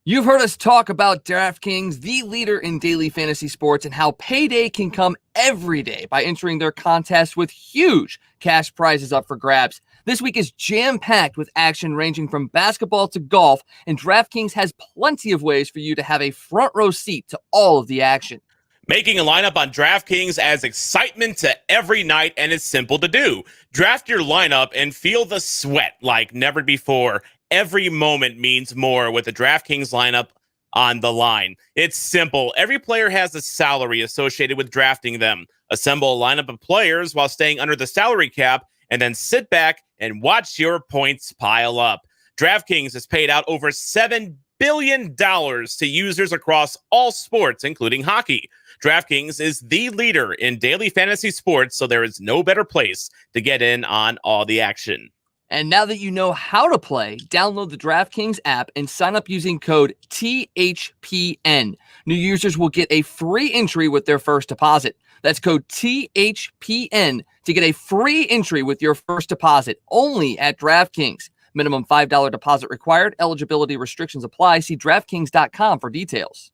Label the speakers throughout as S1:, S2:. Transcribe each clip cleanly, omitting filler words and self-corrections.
S1: You've heard us talk about DraftKings, the leader in daily fantasy sports, and how payday can come every day by entering their contest with huge cash prizes up for grabs. This week is jam-packed with action ranging from basketball to golf, and DraftKings has plenty of ways for you to have a front row seat to all of the action.
S2: Making a lineup on DraftKings adds excitement to every night, and it's simple to do. Draft your lineup and feel the sweat like never before. Every moment means more with the DraftKings lineup on the line. It's simple. Every player has a salary associated with drafting them. Assemble a lineup of players while staying under the salary cap, and then sit back and watch your points pile up. DraftKings has paid out over $7 billion to users across all sports, including hockey. DraftKings is the leader in daily fantasy sports, so there is no better place to get in on all the action.
S1: And now that you know how to play, download the DraftKings app and sign up using code THPN. New users will get a free entry with their first deposit. That's code THPN to get a free entry with your first deposit only at DraftKings. Minimum $5 deposit required. Eligibility restrictions apply. See DraftKings.com for details.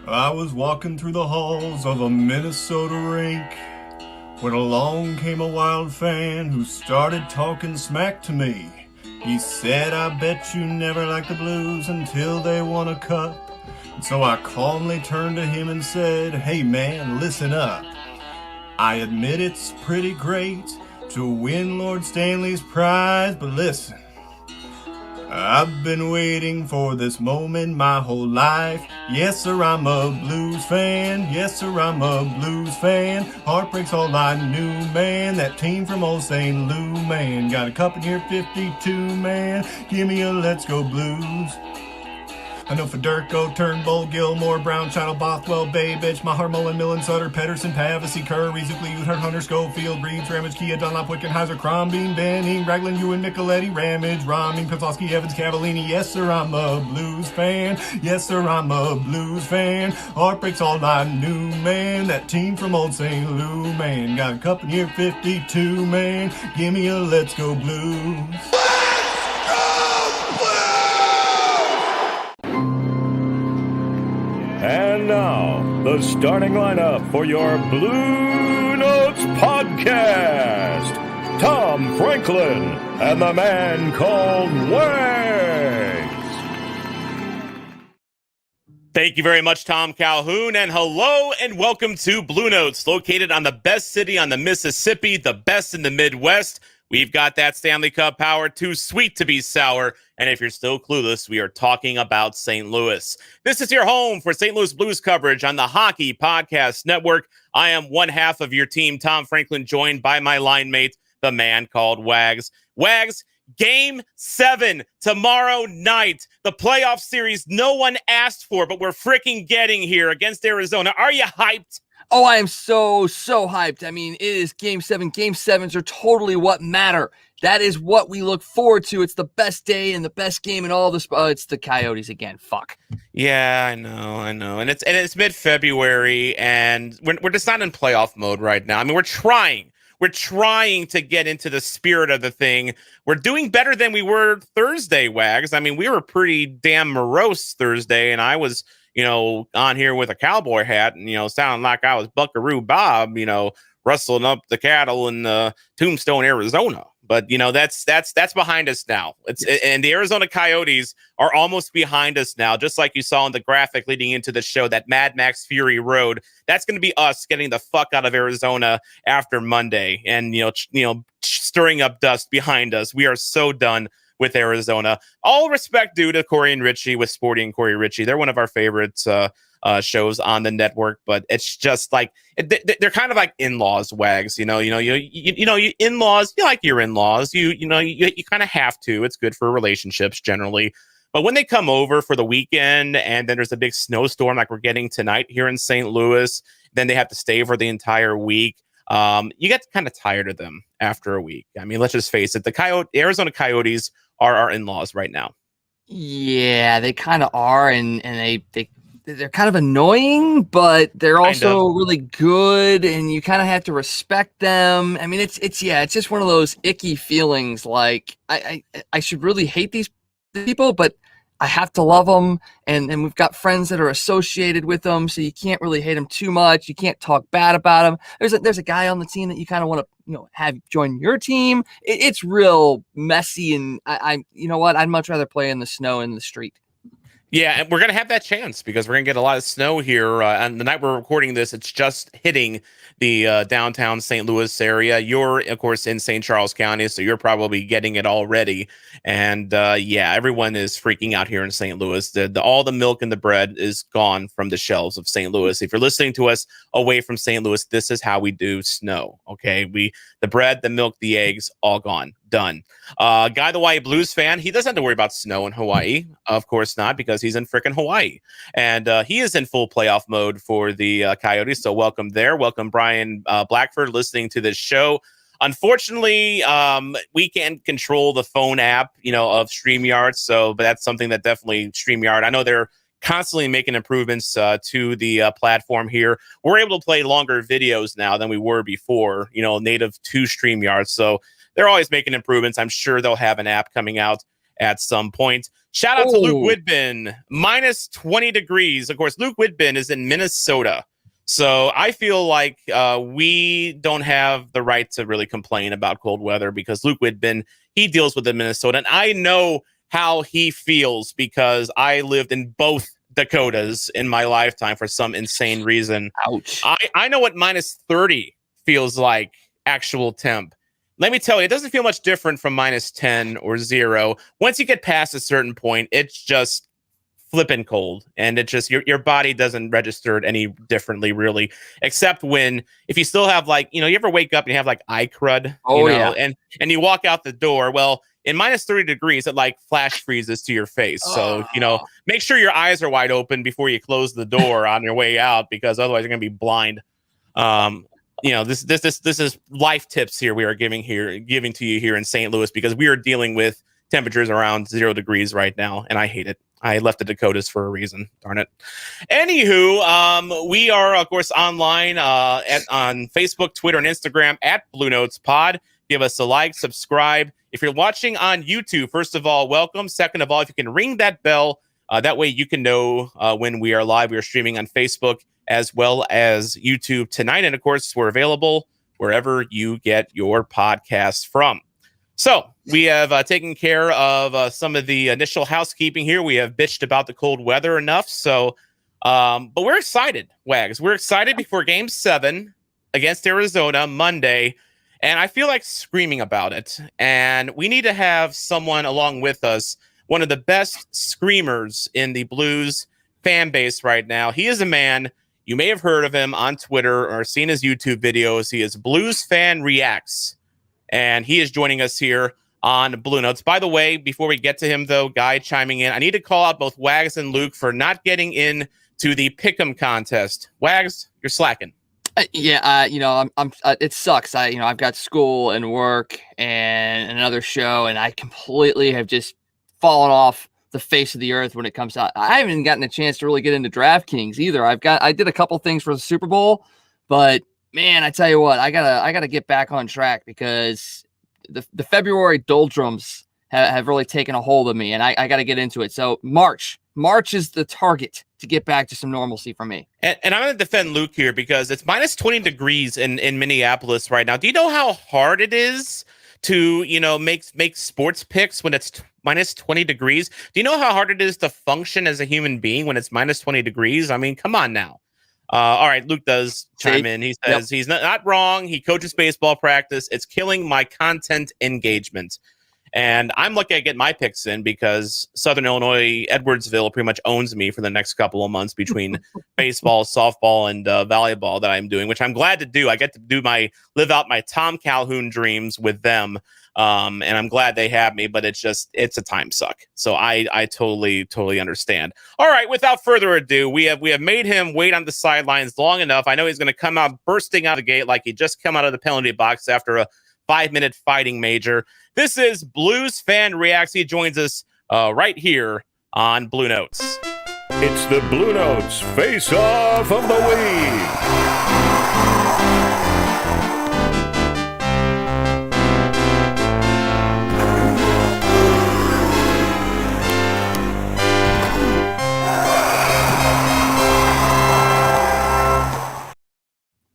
S3: I was walking through the halls of a Minnesota rink when along came a Wild fan who started talking smack to me. He said, I bet you never liked the Blues until they won a cup. And so I calmly turned to him and said, hey man, listen up. I admit it's pretty great to win Lord Stanley's prize, but listen, I've been waiting for this moment my whole life. Yes, sir, I'm a Blues fan. Yes, sir, I'm a Blues fan. Heartbreak's all I knew, man. That team from old St. Lou, man. Got a cup in here, 52, man. Give me a Let's Go Blues. I know Federico, Turnbull, Gilmore, Brown, Channel, Bothwell, Babich, Mahar, Mullen, Millen, Sutter, Pedersen, Pavsey, Curry, Zuckley, Uthart, Hunter, Schofield, Reeves, Ramage, Kia, Dunlop, Wickenheiser, Crombie, Benning, Raglan, Ewan, Micheletti, Ramage, Romney, Pavlovsky, Evans, Cavallini. Yes, sir, I'm a Blues fan. Yes, sir, I'm a Blues fan. Heartbreak's all I knew, man. That team from old St. Lou, man. Got a cup in here, 52, man. Give me a Let's Go Blues.
S4: And now, the starting lineup for your Bluenotes podcast. Tom Franklin and the man called Wags.
S2: Thank you very much, Tom Calhoun, and hello and welcome to Bluenotes, located on the best city on the Mississippi, the best in the Midwest. We've got that Stanley Cup power, too sweet to be sour. And if you're still clueless, we are talking about St. Louis. This is your home for St. Louis Blues coverage on the Hockey Podcast Network. I am one half of your team, Tom Franklin, joined by my line mate, the man called Wags. Wags, Game 7 tomorrow night. The playoff series no one asked for, but we're freaking getting here against Arizona. Are you hyped?
S1: Oh, I am so hyped. I mean, it is Game 7. Game 7s are totally what matter. That is what we look forward to. It's the best day and the best game and all this. It's the Coyotes again. Fuck.
S2: Yeah, I know. And it's mid-February, and we're just not in playoff mode right now. I mean, we're trying. We're trying to get into the spirit of the thing. We're doing better than we were Thursday, Wags. I mean, we were pretty damn morose Thursday, and I was, on here with a cowboy hat and, sounding like I was Buckaroo Bob, rustling up the cattle in Tombstone, Arizona. But, that's behind us now. And the Arizona Coyotes are almost behind us now, just like you saw in the graphic leading into the show, that Mad Max Fury Road. That's going to be us getting the fuck out of Arizona after Monday and, stirring up dust behind us. We are so done with Arizona. All respect due to Corey and Richie with Sporty and Corey Richie. They're one of our favorites shows on the network, but it's just like they're kind of like in-laws, Wags. You in-laws. You like your in-laws. You kind of have to. It's good for relationships generally. But when they come over for the weekend and then there's a big snowstorm like we're getting tonight here in St. Louis, then they have to stay for the entire week. You get kind of tired of them after a week. I mean, let's just face it. The Arizona Coyotes are our in-laws right now.
S1: Yeah, they kind of are, and they they're kind of annoying, but they're
S2: Kind
S1: also really good, and you kind of have to respect them. I mean, it's just one of those icky feelings. Like I should really hate these people, but I have to love them, and we've got friends that are associated with them, so you can't really hate them too much. You can't talk bad about them. There's a guy on the team that you kind of want to have join your team. It's real messy, and I you know what? I'd much rather play in the snow in the street.
S2: Yeah, and we're going to have that chance because we're going to get a lot of snow here. And the night we're recording this, it's just hitting the downtown St. Louis area. You're, of course, in St. Charles County, so you're probably getting it already. And yeah, everyone is freaking out here in St. Louis. All the milk and the bread is gone from the shelves of St. Louis. If you're listening to us away from St. Louis, this is how we do snow. Okay, the bread, the milk, the eggs, all gone. Done. Guy the Hawaii Blues fan, he doesn't have to worry about snow in Hawaii. Of course not, because he's in frickin' Hawaii. And he is in full playoff mode for the Coyotes. So welcome there. Welcome, Brian Blackford, listening to this show. Unfortunately, we can't control the phone app, of StreamYard. But that's something that definitely StreamYard, I know they're constantly making improvements to the platform here. We're able to play longer videos now than we were before, native to StreamYard. So they're always making improvements. I'm sure they'll have an app coming out at some point. Shout out to Luke Widbin, minus 20 degrees. Of course, Luke Widbin is in Minnesota. So I feel like we don't have the right to really complain about cold weather because Luke Widbin, he deals with the Minnesota. And I know how he feels because I lived in both Dakotas in my lifetime for some insane reason.
S1: Ouch.
S2: I know what minus 30 feels like actual temp. Let me tell you, it doesn't feel much different from minus 10 or 0. Once you get past a certain point, it's just flipping cold. And it just, your body doesn't register it any differently, really, except if you still have you ever wake up and you have eye crud,
S1: yeah.
S2: and you walk out the door. Well, in minus 30 degrees, it flash freezes to your face. So, make sure your eyes are wide open before you close the door on your way out, because otherwise you're going to be blind. This is life tips here we are giving to you here in St. Louis, because we are dealing with temperatures around 0 degrees right now, and I hate it. I left the Dakotas for a reason. Darn it. Anywho, we are, of course, online on Facebook, Twitter, and Instagram at Bluenotes Pod. Give us a like, subscribe. If you're watching on YouTube, first of all, welcome. Second of all, if you can ring that bell, that way you can know when we are live. We are streaming on Facebook as well as YouTube tonight. And of course, we're available wherever you get your podcasts from. So we have taken care of some of the initial housekeeping here. We have bitched about the cold weather enough. So, but we're excited, Wags. We're excited before Game 7 against Arizona Monday. And I feel like screaming about it. And we need to have someone along with us, one of the best screamers in the Blues fan base right now. He is a man. You may have heard of him on Twitter or seen his YouTube videos. He is BluesFanReacts, and he is joining us here on Bluenotes. By the way, before we get to him, though, Guy chiming in, I need to call out both Wags and Luke for not getting in to the Pick'em contest. Wags, you're slacking.
S1: It sucks. I've got school and work and another show, and I completely have just fallen off the face of the earth when it comes out. I haven't even gotten a chance to really get into DraftKings either. I did a couple things for the Super Bowl, but man, I tell you what, I gotta get back on track, because the February doldrums have really taken a hold of me, and I got to get into it. So March is the target to get back to some normalcy for me.
S2: And I'm going to defend Luke here, because it's minus 20 degrees in Minneapolis right now. Do you know how hard it is to, make sports picks when it's minus 20 degrees? Do you know how hard it is to function as a human being when it's minus 20 degrees? I mean, come on now. All right, Luke does chime in. He says he's not wrong. He coaches baseball practice. It's killing my content engagement. And I'm lucky I get my picks in, because Southern Illinois, Edwardsville pretty much owns me for the next couple of months between baseball, softball, and volleyball that I'm doing, which I'm glad to do. I get to live out my Tom Calhoun dreams with them. And I'm glad they have me, but it's a time suck. So I totally understand. All right, without further ado, we have made him wait on the sidelines long enough. I know he's going to come out bursting out of the gate like he just come out of the penalty box after a 5-minute fighting major. This is BluesFanReacts. He joins us right here on Bluenotes.
S4: It's the Bluenotes Face-Off of the Week.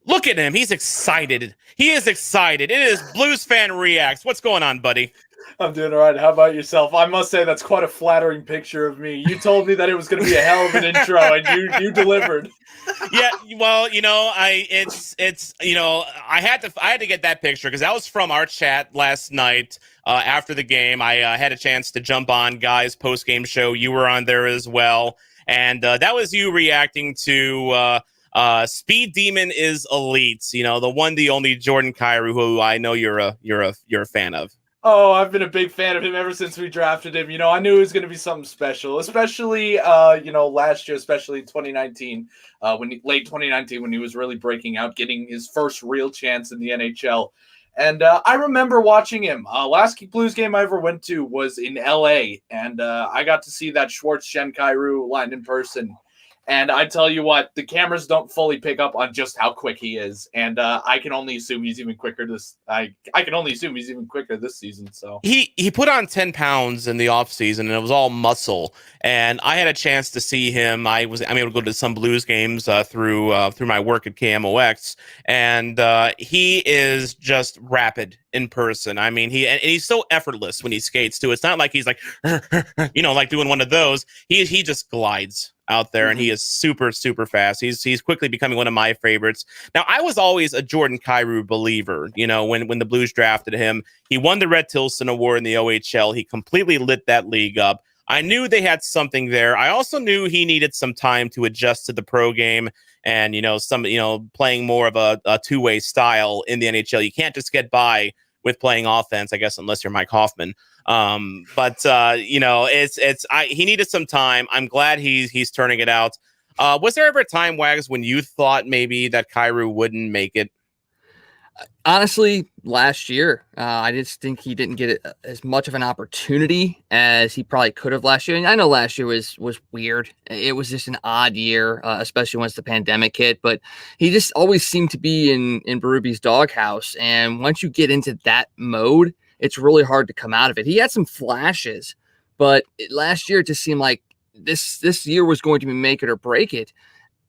S2: Look at him. He's excited. He is excited. It is BluesFanReacts. What's going on, buddy?
S5: I'm doing all right. How about yourself? I must say that's quite a flattering picture of me. You told me that it was going to be a hell of an intro, and you delivered.
S2: Yeah, well, I had to get that picture because that was from our chat last night after the game. I had a chance to jump on Guy's post-game show. You were on there as well, and that was you reacting to Speed Demon is elite. The one, the only Jordan Kyrou, who I know you're a fan of.
S5: Oh, I've been a big fan of him ever since we drafted him. I knew it was going to be something special, especially, last year, especially 2019, late 2019, when he was really breaking out, getting his first real chance in the NHL. And I remember watching him. Last Blues game I ever went to was in LA, and I got to see that Schwartz-Shen Kyrou line in person. And I tell you what, the cameras don't fully pick up on just how quick he is, and I can only assume he's even quicker I can only assume he's even quicker this season. So
S2: he put on 10 pounds in the offseason, and it was all muscle. And I had a chance to see him. I'm able to go to some Blues games through my work at KMOX, and he is just rapid in person. I mean, he's so effortless when he skates too. It's not like he's like like doing one of those. He just glides out there, and he is super, super fast. He's quickly becoming one of my favorites. Now, I was always a Jordan Kyrou believer. When the Blues drafted him, he won the Red Tilson Award in the OHL. He completely lit that league up. I knew they had something there. I also knew he needed some time to adjust to the pro game and, playing more of a two-way style in the NHL. You can't just get by with playing offense, I guess, unless you're Mike Hoffman. He needed some time. I'm glad he's turning it out. Was there ever a time, Wags, when you thought maybe that Kyrou wouldn't make it?
S1: Honestly, last year, I just think he didn't get as much of an opportunity as he probably could have last year. And I know last year was weird. It was just an odd year, especially once the pandemic hit. But he just always seemed to be in Berube's doghouse. And once you get into that mode, it's really hard to come out of it. He had some flashes, but last year it just seemed like this year was going to be make it or break it.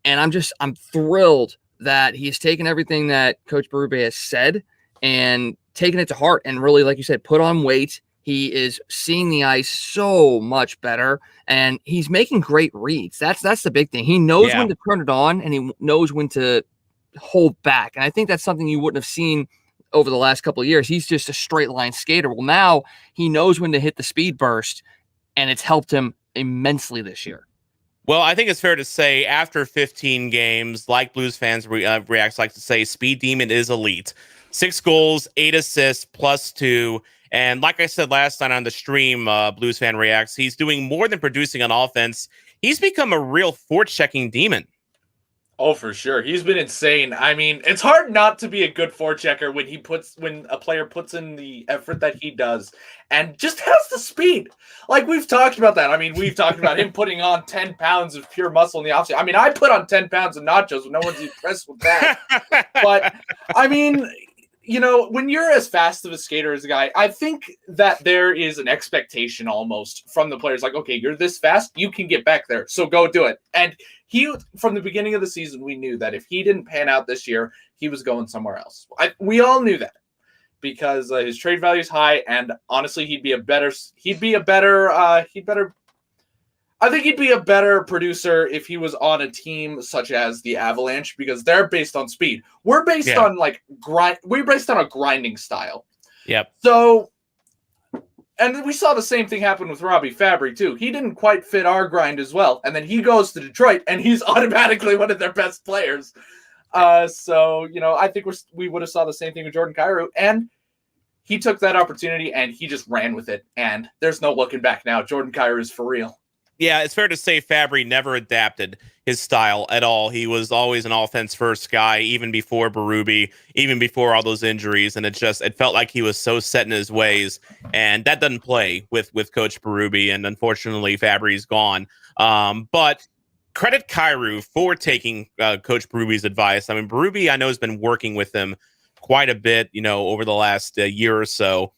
S1: And I'm thrilled that he's taken everything that Coach Berube has said and taken it to heart and really, like you said, put on weight. He is seeing the ice so much better, and he's making great reads. That's the big thing. He knows when to turn it on, and he knows when to hold back. And I think that's something you wouldn't have seen over the last couple of years. He's just a straight line skater. Well, now he knows when to hit the speed burst, and it's helped him immensely this year.
S2: Well, I think it's fair to say after 15 games, like Blues fans reacts like to say, Speed Demon is elite. 6 goals, 8 assists, +2. And like I said last night on the stream, Blues Fan Reacts, he's doing more than producing on offense. He's become a real forechecking demon.
S5: Oh, for sure. He's been insane. I mean, it's hard not to be a good forechecker when a player puts in the effort that he does and just has the speed. Like, we've talked about that. I mean, we've talked about him putting on 10 pounds of pure muscle in the offseason. I mean, I put on 10 pounds of nachos. No one's impressed with that. But, I mean, when you're as fast of a skater as a guy, I think that there is an expectation almost from the players. Like, okay, you're this fast, you can get back there, so go do it. And from the beginning of the season, we knew that if he didn't pan out this year, he was going somewhere else. We all knew that because his trade value is high, and honestly, he'd be a better producer if he was on a team such as the Avalanche, because they're based on speed. We're based on we're based on a grinding style.
S2: Yep.
S5: So, and we saw the same thing happen with Robbie Fabry too. He didn't quite fit our grind as well, and then he goes to Detroit, and he's automatically one of their best players. So I think we would have saw the same thing with Jordan Kyrou, and he took that opportunity and he just ran with it. And there's no looking back now. Jordan Kyrou is for real.
S2: Yeah, it's fair to say Fabry never adapted his style at all. He was always an offense-first guy, even before Berube, even before all those injuries, and it felt like he was so set in his ways, and that doesn't play with Coach Berube, and unfortunately Fabry's gone. But credit Kairu for taking Coach Berube's advice. I mean, Berube, I know, has been working with him quite a bit, over the last year or so.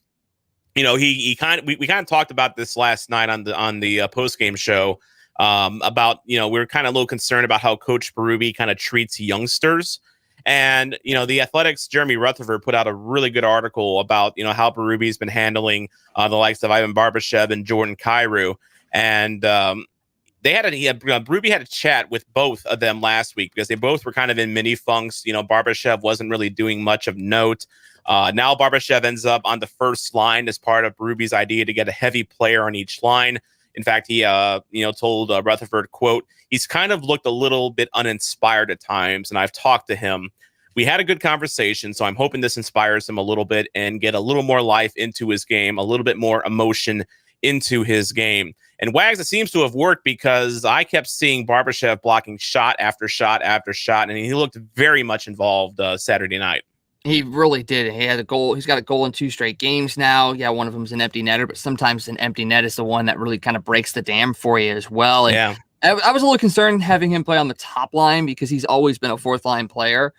S2: He kind of we kind of talked about this last night on the post game show about we were kind of a little concerned about how Coach Berube kind of treats youngsters. And, the Athletics' Jeremy Rutherford put out a really good article about, how Berube's been handling the likes of Ivan Barbashev and Jordan Kairu. And Berube had a chat with both of them last week because they both were kind of in mini funks. Barbashev wasn't really doing much of note. Now Barbashev ends up on the first line as part of Berube's idea to get a heavy player on each line. In fact, he, told Rutherford, quote, he's kind of looked a little bit uninspired at times, and I've talked to him. We had a good conversation, so I'm hoping this inspires him a little bit and get a little more life into his game, a little bit more emotion into his game. And Wags, it seems to have worked because I kept seeing Barbashev blocking shot after shot after shot, and he looked very much involved Saturday night.
S1: He really did. He had a goal. He's got a goal in 2 straight games now. Yeah, one of them is an empty netter, but sometimes an empty net is the one that really kind of breaks the dam for you as well. And
S2: yeah,
S1: I was a little concerned having him play on the top line because he's always been a 4th line player.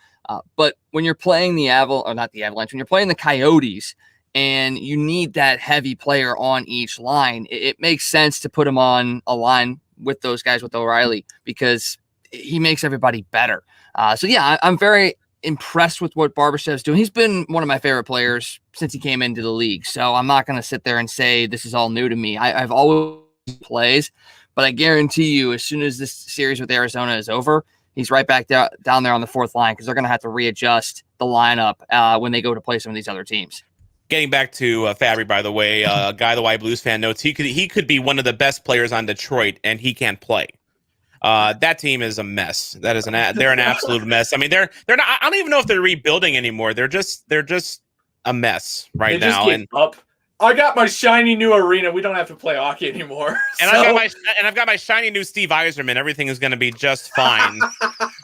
S1: But when you're playing the Avalanche, when you're playing the Coyotes and you need that heavy player on each line, it makes sense to put him on a line with those guys, with O'Reilly, because he makes everybody better. So yeah, I'm very impressed with what Barbashev's doing. He's been one of my favorite players since he came into the league. So I'm not going to sit there and say this is all new to me. I've always plays, but I guarantee you, as soon as this series with Arizona is over, he's right back down there on the 4th line because they're going to have to readjust the lineup when they go to play some of these other teams.
S2: Getting back to Fabry, by the way, Guy the White Blues fan notes he could be one of the best players on Detroit, and he can't play. That team is a mess. They're an absolute mess. I mean, they're not. I don't even know if they're rebuilding anymore. They're just a mess right now. And
S5: up. I got my shiny new arena. We don't have to play hockey anymore.
S2: And I've got my shiny new Steve Yzerman. Everything is going to be just fine.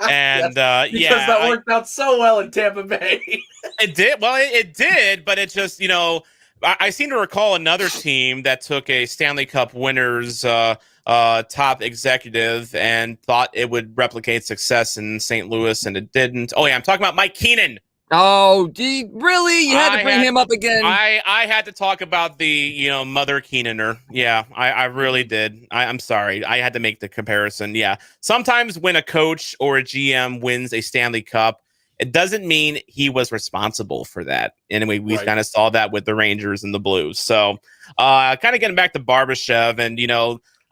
S2: And
S5: because that worked out so well in Tampa Bay.
S2: It did. Well, it did, but it just I seem to recall another team that took a Stanley Cup winners top executive and thought it would replicate success in St. Louis, and it didn't. Oh yeah, I'm talking about Mike Keenan.
S1: Oh, really? You had to bring him up again.
S2: I had to talk about the Mother Keenaner. Yeah, I really did. I'm sorry. I had to make the comparison. Yeah, sometimes when a coach or a GM wins a Stanley Cup, it doesn't mean he was responsible for that. Anyway, we kind of saw that with the Rangers and the Blues. So, kind of getting back to Barbashev, and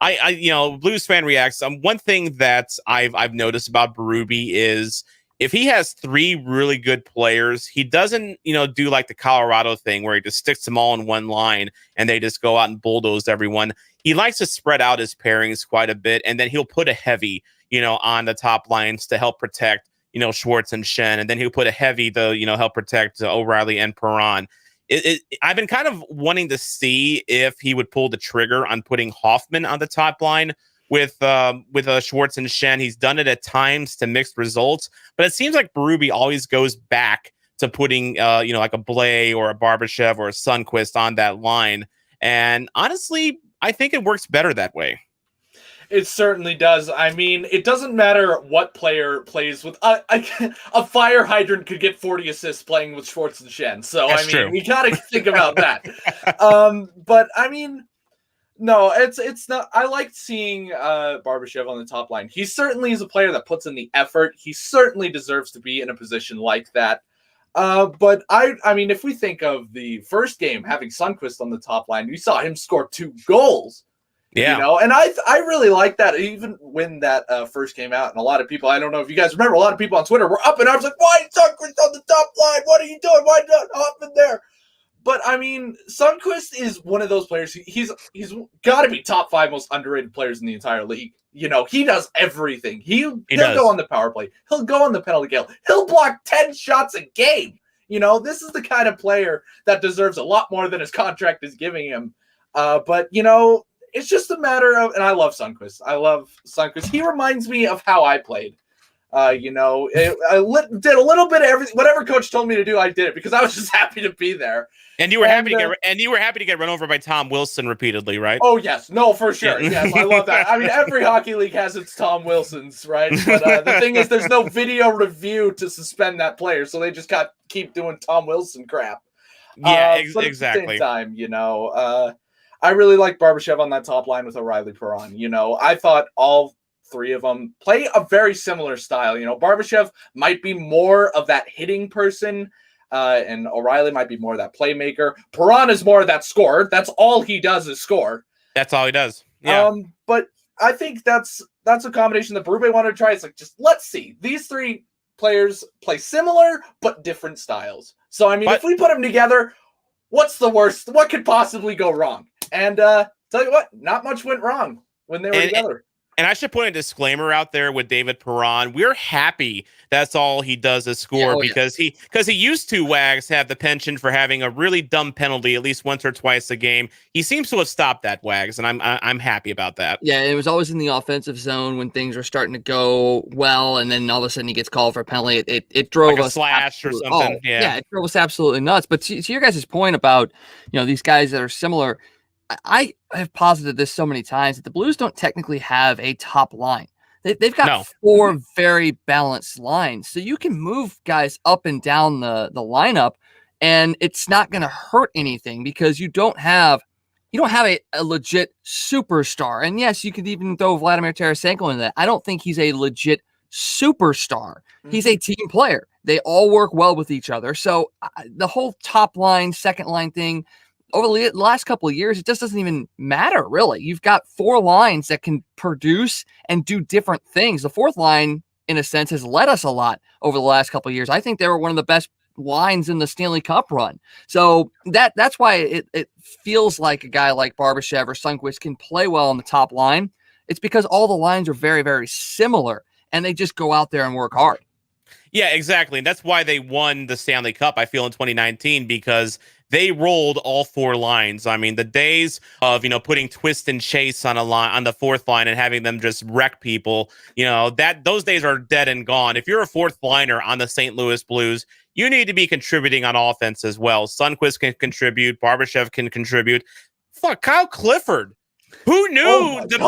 S2: BluesFanReacts. One thing that I've noticed about Berube is if he has 3 really good players, he doesn't do like the Colorado thing where he just sticks them all in one line and they just go out and bulldoze everyone. He likes to spread out his pairings quite a bit, and then he'll put a heavy on the top lines to help protect Schwartz and Shen, and then he'll put a heavy to help protect O'Reilly and Perron. I've been kind of wanting to see if he would pull the trigger on putting Hoffman on the top line with Schwartz and Shen. He's done it at times to mixed results, but it seems like Berube always goes back to putting like a Blais or a Barbashev or a Sundqvist on that line. And honestly, I think it works better that way.
S5: It certainly does. I mean, it doesn't matter what player plays with a fire hydrant could get 40 assists playing with Schwartz and Shen. So
S2: That's true.
S5: We got to think about that. But I mean, no, it's not. I liked seeing Barbashev on the top line. He certainly is a player that puts in the effort. He certainly deserves to be in a position like that. But I mean, if we think of the first game having Sundqvist on the top line, we saw him score 2 goals.
S2: Yeah.
S5: And I really like that, even when that first came out. And a lot of people, I don't know if you guys remember, a lot of people on Twitter were up in arms like, why is Sundqvist on the top line? What are you doing? Why not Hoffman there? But I mean, Sundqvist is one of those players. He's got to be top 5 most underrated players in the entire league. He does everything. He'll go on the power play. He'll go on the penalty kill. He'll block 10 shots a game. This is the kind of player that deserves a lot more than his contract is giving him. But it's just a matter of, and I love Sundqvist. He reminds me of how I played. Did a little bit of everything. Whatever coach told me to do, I did it because I was just happy to be there.
S2: And you were happy to get run over by Tom Wilson repeatedly, right?
S5: Oh yes, no, for sure.
S2: Yeah.
S5: Yes, I love that. I mean, every hockey league has its Tom Wilsons, right? But the thing is, there's no video review to suspend that player, so they just keep doing Tom Wilson crap.
S2: Yeah,
S5: but
S2: exactly.
S5: At the same time, I really like Barbashev on that top line with O'Reilly Perron. I thought all three of them play a very similar style. Barbashev might be more of that hitting person, and O'Reilly might be more of that playmaker. Perron is more of that scorer. That's all he does is score.
S2: That's all he does. Yeah.
S5: But I think that's a combination that Berube wanted to try. It's like, just let's see. These three players play similar but different styles. So I mean, if we put them together, what's the worst? What could possibly go wrong? And tell you what, not much went wrong when they were together.
S2: And I should put a disclaimer out there with David Perron. We're happy that's all he does is score because he used to, Wags, have the penchant for having a really dumb penalty at least once or twice a game. He seems to have stopped that, Wags, and I'm happy about that.
S1: Yeah, it was always in the offensive zone when things were starting to go well, and then all of a sudden he gets called for a penalty. It drove
S2: like
S1: us
S2: a slash or something.
S1: Yeah, it drove us absolutely nuts. But to your guys' point about these guys that are similar. I have posited this so many times that the Blues don't technically have a top line. They've got four very balanced lines. So you can move guys up and down the lineup, and it's not going to hurt anything because you don't have a legit superstar. And yes, you could even throw Vladimir Tarasenko in that. I don't think he's a legit superstar. He's a team player. They all work well with each other. So the whole top line, second line thing, over the last couple of years, it just doesn't even matter, really. You've got four lines that can produce and do different things. The fourth line, in a sense, has led us a lot over the last couple of years. I think they were one of the best lines in the Stanley Cup run. So that's why it feels like a guy like Barbashev or Sundqvist can play well on the top line. It's because all the lines are very, very similar, and they just go out there and work hard.
S2: Yeah, exactly. And that's why they won the Stanley Cup, I feel, in 2019, because they rolled all four lines. I mean, the days of, putting Twist and Chase on the fourth line and having them just wreck people, those days are dead and gone. If you're a fourth liner on the St. Louis Blues, you need to be contributing on offense as well. Sundqvist can contribute. Barbashev can contribute. Fuck, Kyle Clifford. Who knew the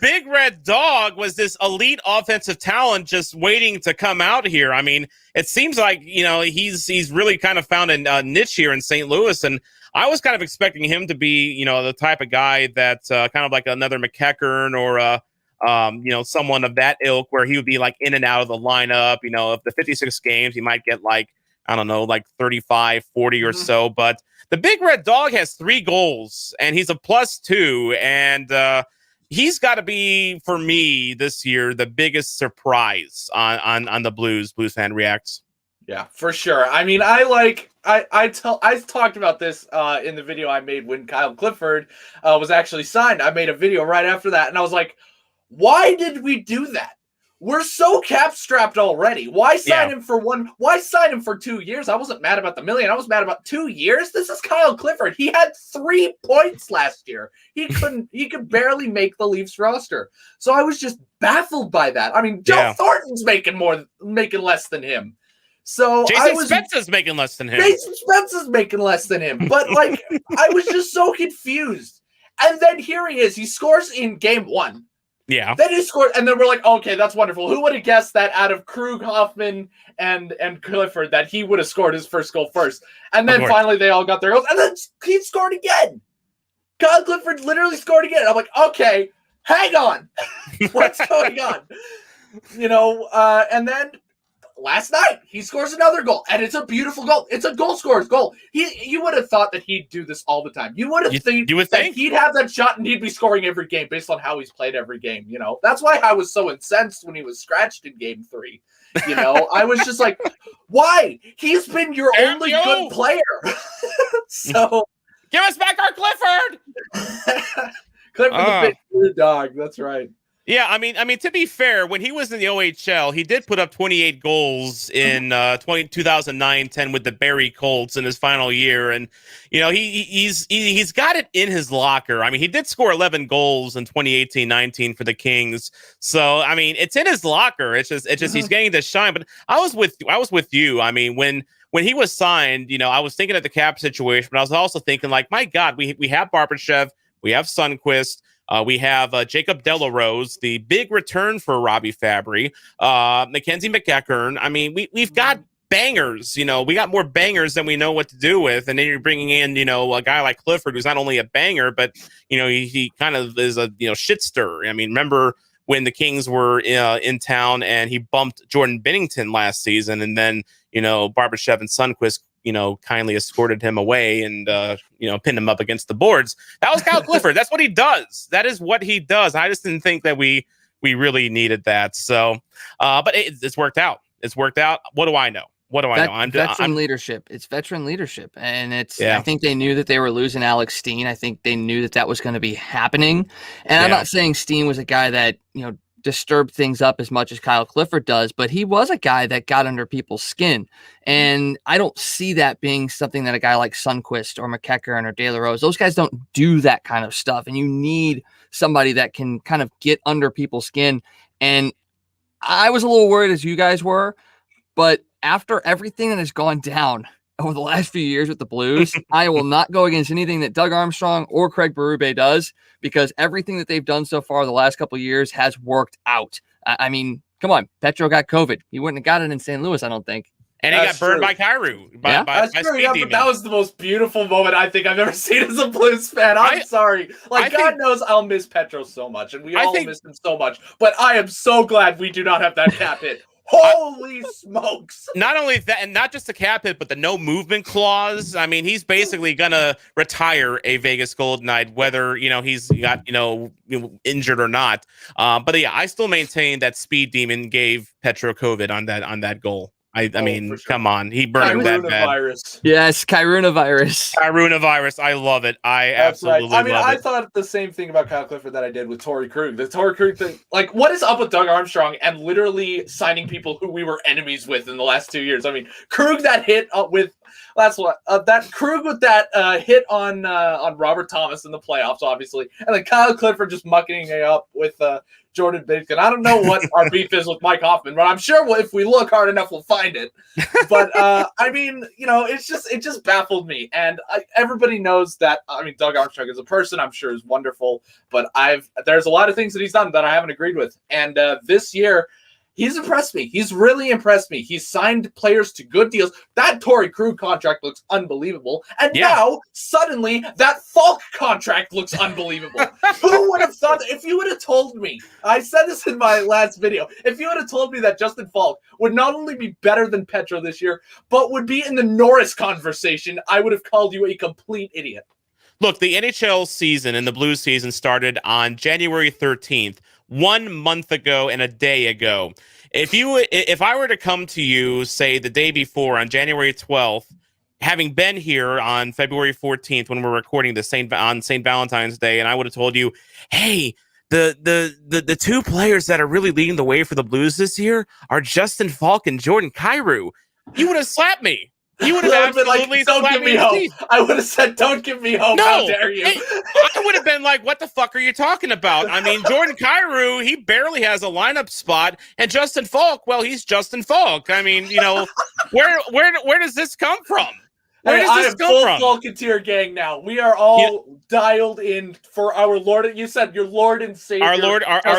S2: big red dog was this elite offensive talent just waiting to come out here? I mean, it seems like, he's really kind of found a niche here in St. Louis. And I was kind of expecting him to be, the type of guy that's kind of like another McEachern or, someone of that ilk where he would be like in and out of the lineup. Of the 56 games, he might get like 35, 40 or so. But the big red dog has 3 goals and he's a +2. And he's got to be, for me this year, the biggest surprise on the BluesFanReacts.
S5: Yeah, for sure. I mean, I talked about this in the video I made when Kyle Clifford was actually signed. I made a video right after that, and I was like, why did we do that? We're so cap strapped already. Why sign him for Why sign him for 2 years? I wasn't mad about the million. I was mad about 2 years. This is Kyle Clifford. He had 3 points last year. He could barely make the Leafs roster. So I was just baffled by that. I mean, Joe Thornton's making less than him. So
S2: Jason Spence's making less than him.
S5: Jason Spence's making less than him. But I was just so confused. And then here he is. He scores in game 1.
S2: Yeah.
S5: Then he scored, and then we're like, okay, that's wonderful. Who would have guessed that out of Krug, Hoffman, and Clifford that he would have scored his first goal first? And then finally they all got their goals, and then he scored again. Kyle Clifford literally scored again. I'm like, okay, hang on. What's going on? And then last night he scores another goal, and it's a beautiful goal. It's a goal scorer's goal. You would have thought that he'd do this all the time. You would think he'd have that shot and he'd be scoring every game based on how he's played every game. That's why I was so incensed when he was scratched in game 3. I was just like, why? He's been your only good player. So
S2: give us back our Clifford.
S5: Clifford the big dog. That's right.
S2: Yeah, I mean, to be fair, when he was in the OHL, he did put up 28 goals in 2009-10 with the Barrie Colts in his final year, and he's got it in his locker. I mean, he did score 11 goals in 2018-19 for the Kings, so I mean, it's in his locker. It's just he's getting to shine. But I was with you. I mean, when he was signed, I was thinking of the cap situation, but I was also thinking like, my God, we have Barbashev, we have Sundqvist. We have Jacob Delarose, the big return for Robbie Fabry, Mackenzie McEachern. I mean, we've got bangers. We got more bangers than we know what to do with. And then you're bringing in, a guy like Clifford, who's not only a banger, but he kind of is a shit stir. I mean, remember when the Kings were in town and he bumped Jordan Binnington last season, and then Barbashev and Sundqvist kindly escorted him away and, pinned him up against the boards. That was Kyle Clifford. That's what he does. That is what he does. I just didn't think that we really needed that. So, but it's worked out. It's worked out. What do I know? What do I know? I'm
S1: veteran leadership. It's veteran leadership. And
S2: yeah.
S1: I think they knew that they were losing Alex Steen. I think they knew that was going to be happening. And I'm not saying Steen was a guy that, disturb things up as much as Kyle Clifford does, but he was a guy that got under people's skin. And I don't see that being something that a guy like Sundqvist or McEachern or De La Rose, those guys don't do that kind of stuff. And you need somebody that can kind of get under people's skin. And I was a little worried, as you guys were, but after everything that has gone down over the last few years with the Blues, I will not go against anything that Doug Armstrong or Craig Berube does, because everything that they've done so far the last couple of years has worked out. I mean, come on, Petro got COVID. He wouldn't have got it in St. Louis, I don't think.
S2: And he got burned by Kyrou. By
S5: but that was the most beautiful moment I think I've ever seen as a Blues fan. I'm sorry. God knows I'll miss Petro so much, and we all miss him so much. But I am so glad we do not have that cap hit. Holy smokes.
S2: Not only that, and not just the cap hit, but the no movement clause. I mean, he's basically going to retire a Vegas Golden Knight, whether, he's got, injured or not. But yeah, I still maintain that Speed Demon gave Petro COVID on that goal. I mean, sure. Come on. He burned him that bad.
S1: Yes, Kyrunavirus.
S2: Kyrunavirus. I love it. I absolutely love it.
S5: I thought the same thing about Kyle Clifford that I did with Torrey Krug. The Torrey Krug thing, like, what is up with Doug Armstrong and literally signing people who we were enemies with in the last 2 years? I mean, Krug that hit with that Krug with that hit on Robert Thomas in the playoffs, obviously, and then Kyle Clifford just mucking it up with Jordan Binnington. I don't know what our beef is with Mike Hoffman, but I'm sure if we look hard enough, we'll find it. But I mean, it just baffled me, and everybody knows that. I mean, Doug Armstrong as a person, I'm sure, is wonderful, but there's a lot of things that he's done that I haven't agreed with, and this year. He's impressed me. He's really impressed me. He's signed players to good deals. That Torrey Krug contract looks unbelievable. And now, suddenly, that Falk contract looks unbelievable. Who would have thought that? If you would have told me, I said this in my last video, if you would have told me that Justin Falk would not only be better than Petro this year, but would be in the Norris conversation, I would have called you a complete idiot.
S2: Look, the NHL season and the Blues season started on January 13th. 1 month ago and a day ago. If I were to come to you, say the day before on January 12th, having been here on February 14th when we're recording on St. Valentine's Day, and I would have told you, hey, the two players that are really leading the way for the Blues this year are Justin Falk and Jordan Kyrou, you would have slapped me. You would have absolutely
S5: don't give me hope. I would have said, don't give me hope. No, how dare you?
S2: I would have been like, what the fuck are you talking about? I mean, Jordan Kyrou, he barely has a lineup spot. And Justin Falk, well, he's Justin Falk. I mean, where does this come from? Where does this come from?
S5: Full Falketeer gang now. We are all dialed in for our Lord. You said your Lord and Savior.
S2: Our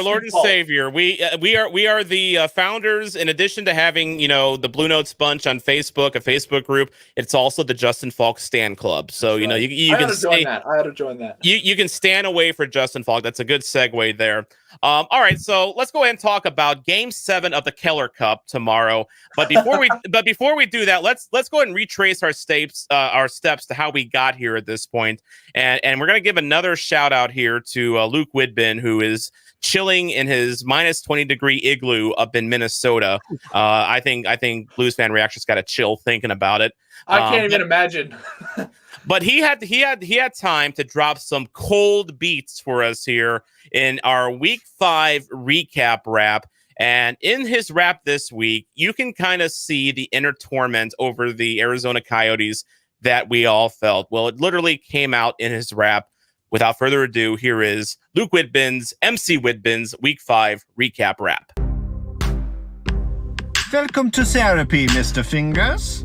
S2: Lord and Savior. We are the founders. In addition to having the Bluenotes bunch on Facebook, a Facebook group, it's also the Justin Falk Stan Club. So you can
S5: join that. I had to join that.
S2: You can stand away for Justin Falk. That's a good segue there. All right, so let's go ahead and talk about Game 7 of the Keller Cup tomorrow. But before we do that, let's go ahead and retrace our steps steps to how we got here at this point. And we're going to give another shout out here to Luke Widbin, who is chilling in his minus 20-degree igloo up in Minnesota. I think BluesFanReacts just got a chill thinking about it.
S5: I can't even imagine.
S2: But he had time to drop some cold beats for us here in our Week 5 recap wrap. And in his rap this week, you can kind of see the inner torment over the Arizona Coyotes that we all felt. Well, it literally came out in his rap. Without further ado, here is Luke Widbin's, MC Widbin's Week 5 recap rap.
S3: Welcome to therapy, Mr. Fingers.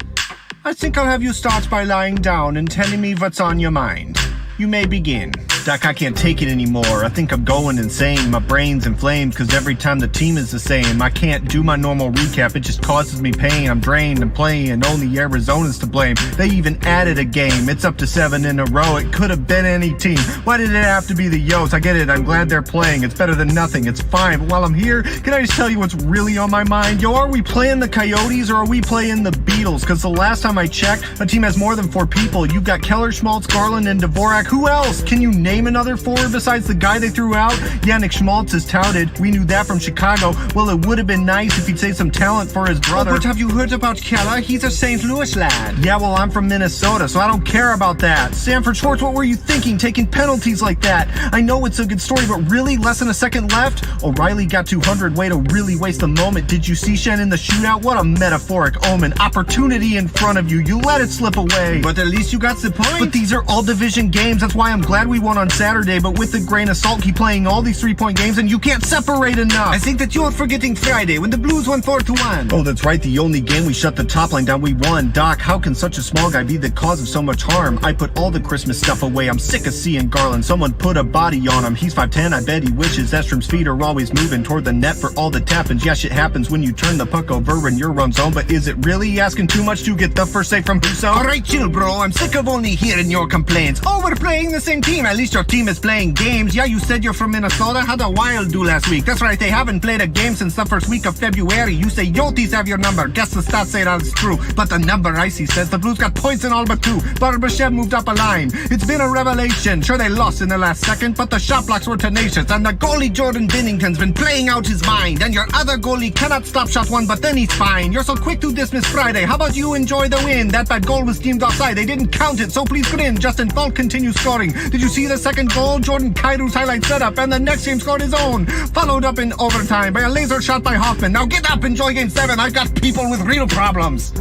S3: I think I'll have you start by lying down and telling me what's on your mind. You may begin. Doc, I can't take it anymore. I think I'm going insane. My brain's inflamed because every time the team is the same. I can't do my normal recap. It just causes me pain. I'm drained and playing, and only Arizona's to blame. They even added a game. It's up to 7 in a row. It could have been any team. Why did it have to be the Yotes? I get it. I'm glad they're playing. It's better than nothing. It's fine. But while I'm here, can I just tell you what's really on my mind? Yo, are we playing the Coyotes or are we playing the Beatles? Because the last time I checked, a team has more than 4 people. You've got Keller, Schmaltz, Garland, and Dvorak. Who else? Can you name another 4 besides the guy they threw out? Yannick Schmaltz is touted. We knew that from Chicago. Well, it would have been nice if he'd save some talent for his brother. Oh, but have you heard about Keller? He's a St. Louis lad. Yeah, well, I'm from Minnesota, so I don't care about that. Sanford Schwartz, what were you thinking, taking penalties like that? I know it's a good story, but really? Less than a second left? O'Reilly got 200. Way to really waste the moment. Did you see Shen in the shootout? What a metaphoric omen. Opportunity in front of you. You let it slip away. But at least you got the point. But these are all division games. That's why I'm glad we won on Saturday, but with a grain of salt, keep playing all these 3-point games and you can't separate enough. I think that you're forgetting Friday when the Blues won 4-1. Oh, that's right. The only game we shut the top line down, we won. Doc, how can such a small guy be the cause of so much harm? I put all the Christmas stuff away. I'm sick of seeing Garland. Someone put a body on him. He's 5'10". I bet he wishes Estrom's feet are always moving toward the net for all the tappings. Yeah, shit happens when you turn the puck over when you're run zone, but is it really asking too much to get the first save from Husso? Alright, chill, bro. I'm sick of only hearing your complaints. Oh, we're playing the same team. At least your team is playing games. Yeah, you said you're from Minnesota. How'd the Wild do last week? That's right, they haven't played a game since the first week of February. You say Yotes have your number. Guess the stats say that's true. But the number I see says the Blues got points in all but 2. Barbashev moved up a line. It's been a revelation. Sure, they lost in the last second, but the shot blocks were tenacious. And the goalie Jordan Binnington's been playing out his mind. And your other goalie cannot stop shot one, but then he's fine. You're so quick to dismiss Friday. How about you enjoy the win? That bad goal was deemed offside. They didn't count it, so please grin. Justin Falk continues scoring. Did you see the second goal? Jordan Kairu's highlight setup, and the next game scored his own. Followed up in overtime by a laser shot by Hoffman. Now get up, enjoy game 7. I've got people with real problems.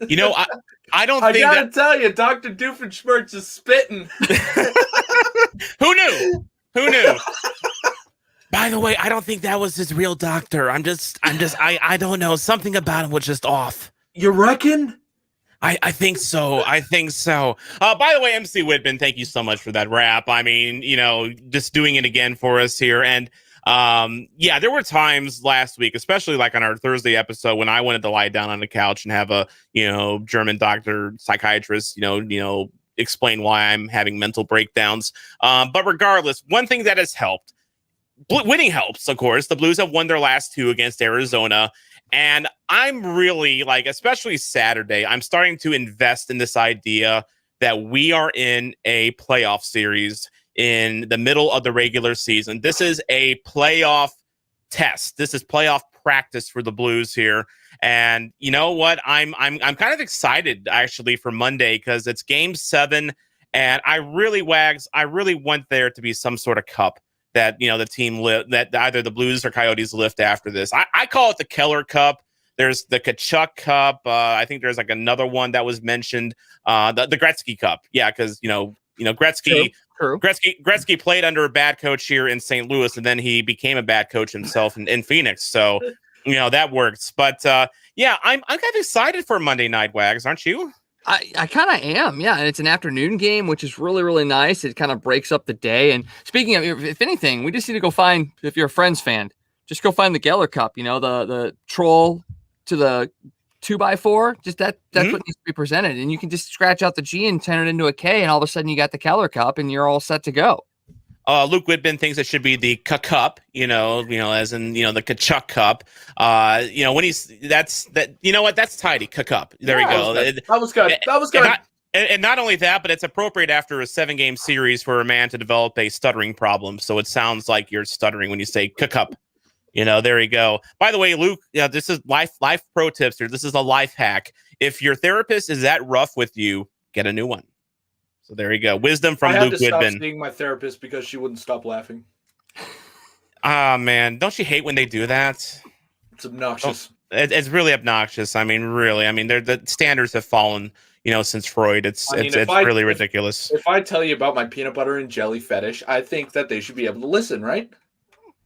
S2: You know, I don't think
S5: I gotta tell you, Dr. Doofenshmirtz is spitting.
S2: Who knew? Who knew? By the way, I don't think that was his real doctor. I don't know. Something about him was just off.
S5: You reckon?
S2: I think so. I think so. By the way, MC Widbin, thank you so much for that rap. I mean, you know, just doing it again for us here. And yeah, there were times last week, especially like on our Thursday episode, when I wanted to lie down on the couch and have a, you know, German doctor, psychiatrist, you know, explain why I'm having mental breakdowns. But regardless, one thing that has helped, winning helps, of course. The Blues have won their last 2 against Arizona. And I'm really, like, especially Saturday, I'm starting to invest in this idea that we are in a playoff series in the middle of the regular season. This is a playoff test. This is playoff practice for the Blues here. And you know what? I'm kind of excited actually for Monday because it's game 7. And I really want there to be some sort of cup that, you know, the team that either the Blues or Coyotes lift after this. I call it the Keller Cup. There's the Kachuk Cup. I think there's like another one that was mentioned. The Gretzky Cup. Yeah, because you know Gretzky. True. Gretzky played under a bad coach here in St. Louis, and then he became a bad coach himself in Phoenix. So you know that works. But yeah, I'm kind of excited for Monday Night Wags, aren't you?
S1: I kind of am, yeah. And it's an afternoon game, which is really, really nice. It kind of breaks up the day. And speaking of, if anything, we just need to go find, if you're a Friends fan, just go find the Geller Cup, you know, the troll to the 2x4. Just that's what needs to be presented. And you can just scratch out the G and turn it into a K. And all of a sudden you got the Keller Cup and you're all set to go.
S2: Luke Widbin thinks it should be the Cup, as in, the Kachuk Cup. When that's tidy. Cup. There we go.
S5: That was good. That was good.
S2: And not only that, but it's appropriate after a 7-game series for a man to develop a stuttering problem. So it sounds like you're stuttering when you say Cup. There you go. By the way, Luke, this is life pro tips here. This is a life hack. If your therapist is that rough with you, get a new one. So there you go. Wisdom from Luke Widbin. I had to stop
S5: seeing my therapist because she wouldn't stop laughing.
S2: Ah, man. Don't you hate when they do that?
S5: It's obnoxious.
S2: It's really obnoxious. I mean, really. I mean, the standards have fallen, since Freud. It's really ridiculous.
S5: If I tell you about my peanut butter and jelly fetish, I think that they should be able to listen, right?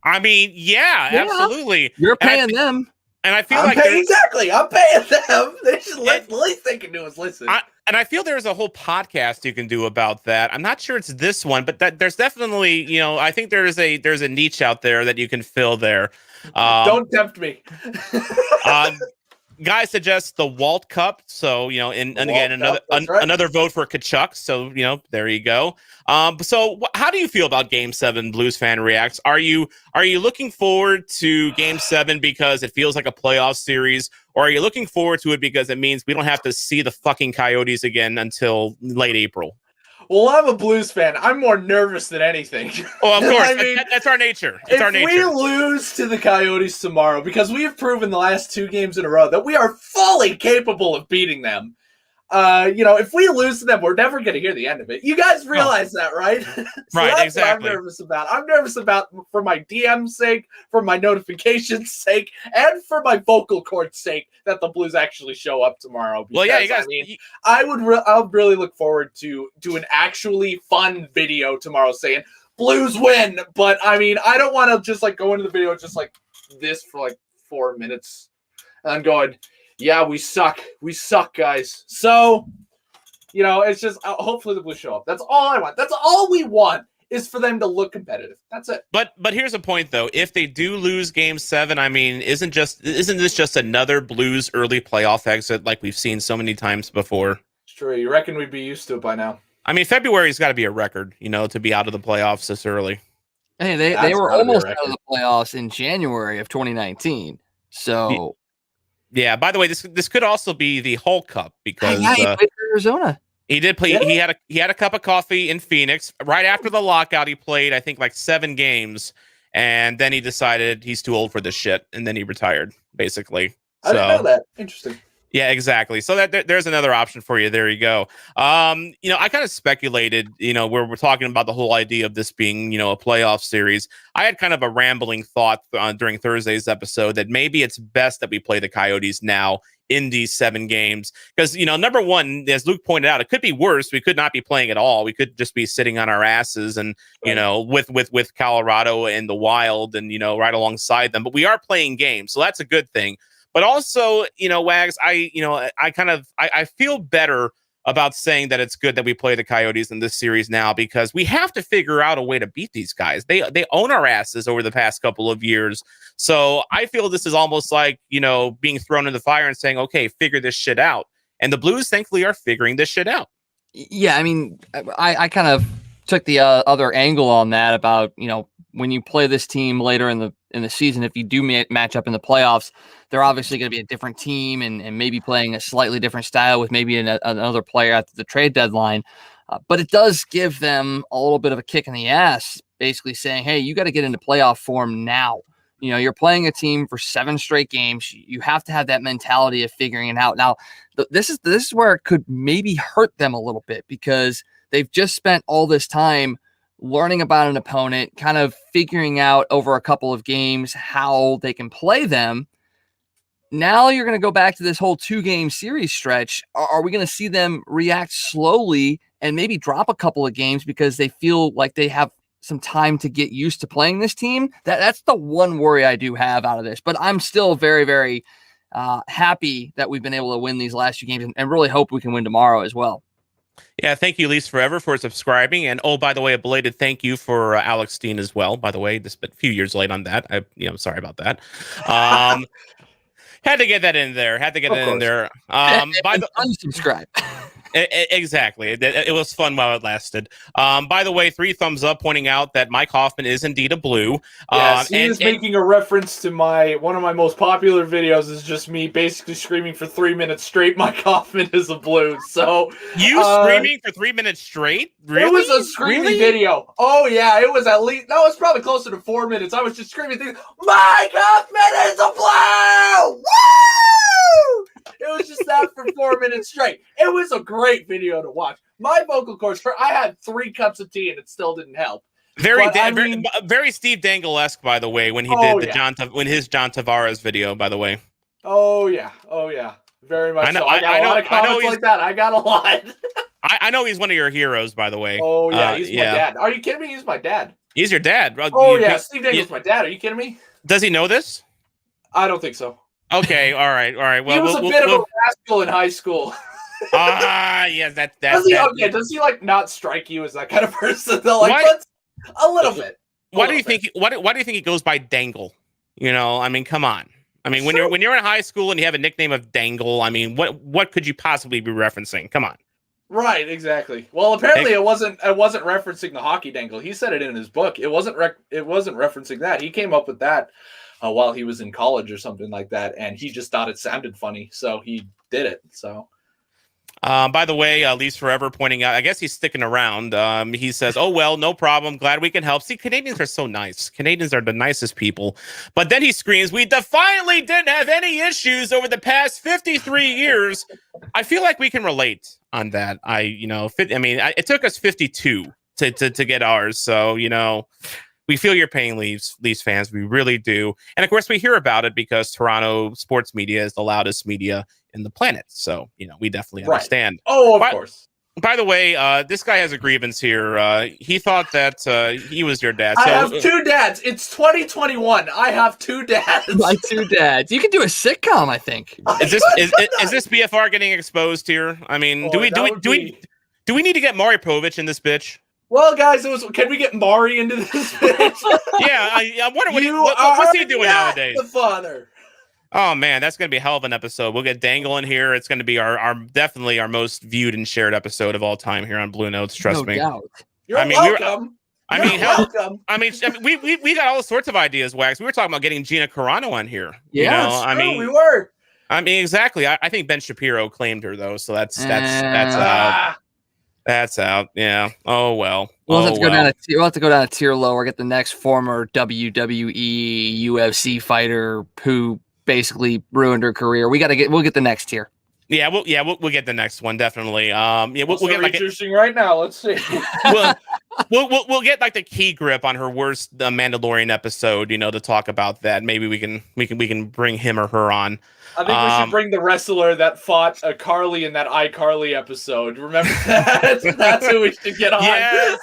S2: I mean, yeah. Absolutely.
S1: You're paying them.
S2: And I feel
S5: exactly. I'm paying them. They should the least they can do is listen.
S2: And I feel there's a whole podcast you can do about that. I'm not sure it's this one, but there's definitely, I think there's a niche out there that you can fill there.
S5: Don't tempt me.
S2: Guy suggests the Walt Cup. So, and again, another vote for Kachuk. So, there you go. So how do you feel about Game 7 Blues Fan Reacts? Are you looking forward to Game 7 because it feels like a playoff series? Or are you looking forward to it because it means we don't have to see the fucking Coyotes again until late April?
S5: Well, I'm a Blues fan. I'm more nervous than anything.
S2: Oh, of course. I mean, that's our nature.
S5: If we lose to the Coyotes tomorrow, because we have proven the last 2 games in a row that we are fully capable of beating them, if we lose to them, we're never going to hear the end of it. You guys realize that, right?
S2: Right, exactly.
S5: What I'm nervous about. I'm nervous about for my DM's sake, for my notifications' sake, and for my vocal cords' sake that the Blues actually show up tomorrow. Because,
S2: well, yeah, you guys.
S5: I would really look forward to an actually fun video tomorrow saying Blues win. But I mean, I don't want to just go into the video just like this for 4 minutes and going, yeah, we suck. We suck, guys. So, it's just hopefully the Blues show up. That's all I want. That's all we want is for them to look competitive. That's it.
S2: But here's a point, though. If they do lose Game 7, I mean, isn't this just another Blues early playoff exit like we've seen so many times before?
S5: It's true. You reckon we'd be used to it by now?
S2: I mean, February's got to be a record, to be out of the playoffs this early.
S1: Hey, they were almost out of the playoffs in January of 2019. So.
S2: Yeah. By the way, this could also be the Hull Cup because
S1: he played for Arizona.
S2: He did play. Yeah. He had a cup of coffee in Phoenix right after the lockout. He played, I think, 7 games, and then he decided he's too old for this shit, and then he retired, basically.
S5: I didn't know that. Interesting.
S2: Yeah, exactly. So there's another option for you. There you go. I kind of speculated, where we're talking about the whole idea of this being, a playoff series. I had kind of a rambling thought during Thursday's episode that maybe it's best that we play the Coyotes now in these 7 games. Because, number one, as Luke pointed out, it could be worse. We could not be playing at all. We could just be sitting on our asses and, with Colorado and the Wild and, right alongside them. But we are playing games. So that's a good thing. But also, Wags, I feel better about saying that it's good that we play the Coyotes in this series now because we have to figure out a way to beat these guys. They own our asses over the past couple of years. So I feel this is almost like, being thrown in the fire and saying, okay, figure this shit out. And the Blues, thankfully, are figuring this shit out.
S1: Yeah, I mean, I kind of took the other angle on that about, when you play this team later in the season, if you do match up in the playoffs, they're obviously going to be a different team and maybe playing a slightly different style with maybe another player at the trade deadline. But it does give them a little bit of a kick in the ass, basically saying, hey, you got to get into playoff form now. You're playing a team for 7 straight games. You have to have that mentality of figuring it out. Now, this is where it could maybe hurt them a little bit because they've just spent all this time learning about an opponent, kind of figuring out over a couple of games how they can play them. Now you're going to go back to this whole 2-game series stretch. Are we going to see them react slowly and maybe drop a couple of games because they feel like they have some time to get used to playing this team? That's the one worry I do have out of this. But I'm still very, very happy that we've been able to win these last 2 games and really hope we can win tomorrow as well.
S2: Yeah, thank you, Lise Forever, for subscribing. And, oh, by the way, a belated thank you for Alex Steen as well. By the way, just a few years late on that. I'm sorry about that. Had to get that in there. By the
S1: unsubscribe.
S2: Exactly. It was fun while it lasted. By the way, 3 thumbs up pointing out that Mike Hoffman is indeed a blue.
S5: Yes, he is making a reference to one of my most popular videos is just me basically screaming for 3 minutes straight. Mike Hoffman is a blue. So
S2: you screaming for 3 minutes straight? Really?
S5: It was a screaming video. Oh yeah, it was at least no, it's probably closer to 4 minutes. I was just screaming things. Mike Hoffman is a blue! Woo! It was just that for 4 minutes straight. It was a great video to watch. My vocal cords, I had 3 cups of tea and it still didn't help.
S2: Very Steve Dangle-esque, by the way, when he did his John Tavares video, by the way.
S5: Oh yeah, very much. I got a lot of comments like that. I got a lot.
S2: I know he's one of your heroes, by the way.
S5: Oh yeah, he's my dad. Are you kidding me? He's my dad.
S2: He's your dad.
S5: Oh yeah, Steve Dangle's my dad. Are you kidding me?
S2: Does he know this?
S5: I don't think so.
S2: Okay, all right. Well,
S5: he was a bit of a rascal in high school.
S2: Yeah, that.
S5: Does he like not strike you as that kind of person? Though, like, a little bit.
S2: Why do you think he goes by Dangle? You know, I mean, come on. I mean, when you're in high school and you have a nickname of Dangle, I mean, what could you possibly be referencing? Come on.
S5: Right, exactly. Well, apparently it wasn't referencing the hockey dangle. He said it in his book. It wasn't referencing that. He came up with that while he was in college or something like that, and he just thought it sounded funny, so he did it. So.
S2: By the way, Leafs Forever pointing out, I guess he's sticking around. He says, "Oh well, no problem. Glad we can help." See, Canadians are so nice. Canadians are the nicest people. But then he screams, "We defiantly didn't have any issues over the past 53 years." I feel like we can relate on that. It took us 52 to get ours. So, we feel your pain, Leafs fans. We really do. And of course, we hear about it because Toronto sports media is the loudest media in the planet. So, we definitely understand.
S5: Oh, of course.
S2: By the way, this guy has a grievance here. He thought that he was your dad.
S5: I have 2 dads. It's 2021. I have 2 dads.
S1: My 2 dads. You could do a sitcom, I think.
S2: Is this BFR getting exposed here? I mean, do we need to get Maury Povich in this bitch?
S5: Well, guys, can we get Maury into this bitch?
S2: Yeah, I wonder what's he doing nowadays.
S5: The father.
S2: Oh man, that's gonna be a hell of an episode. We'll get Dangle in here. It's gonna be our definitely our most viewed and shared episode of all time here on Bluenotes. Trust me.
S5: Doubt. You're welcome.
S2: We got all sorts of ideas, Wax. We were talking about getting Gina Carano on here.
S5: Yeah, we were.
S2: I mean, exactly. I think Ben Shapiro claimed her though, so that's out. That's out. Yeah. Oh well.
S1: We'll have to go down a tier lower. Get the next former WWE UFC fighter who basically ruined her career. We'll get the next tier.
S2: Yeah, we'll get the next one definitely. We'll get like
S5: interesting right now. Let's see.
S2: we'll get like the key grip on her worst Mandalorian episode. To talk about that. Maybe we can bring him or her on.
S5: I think we should bring the wrestler that fought Carly in that iCarly episode. Remember that? That's who we should get on.
S2: Yes.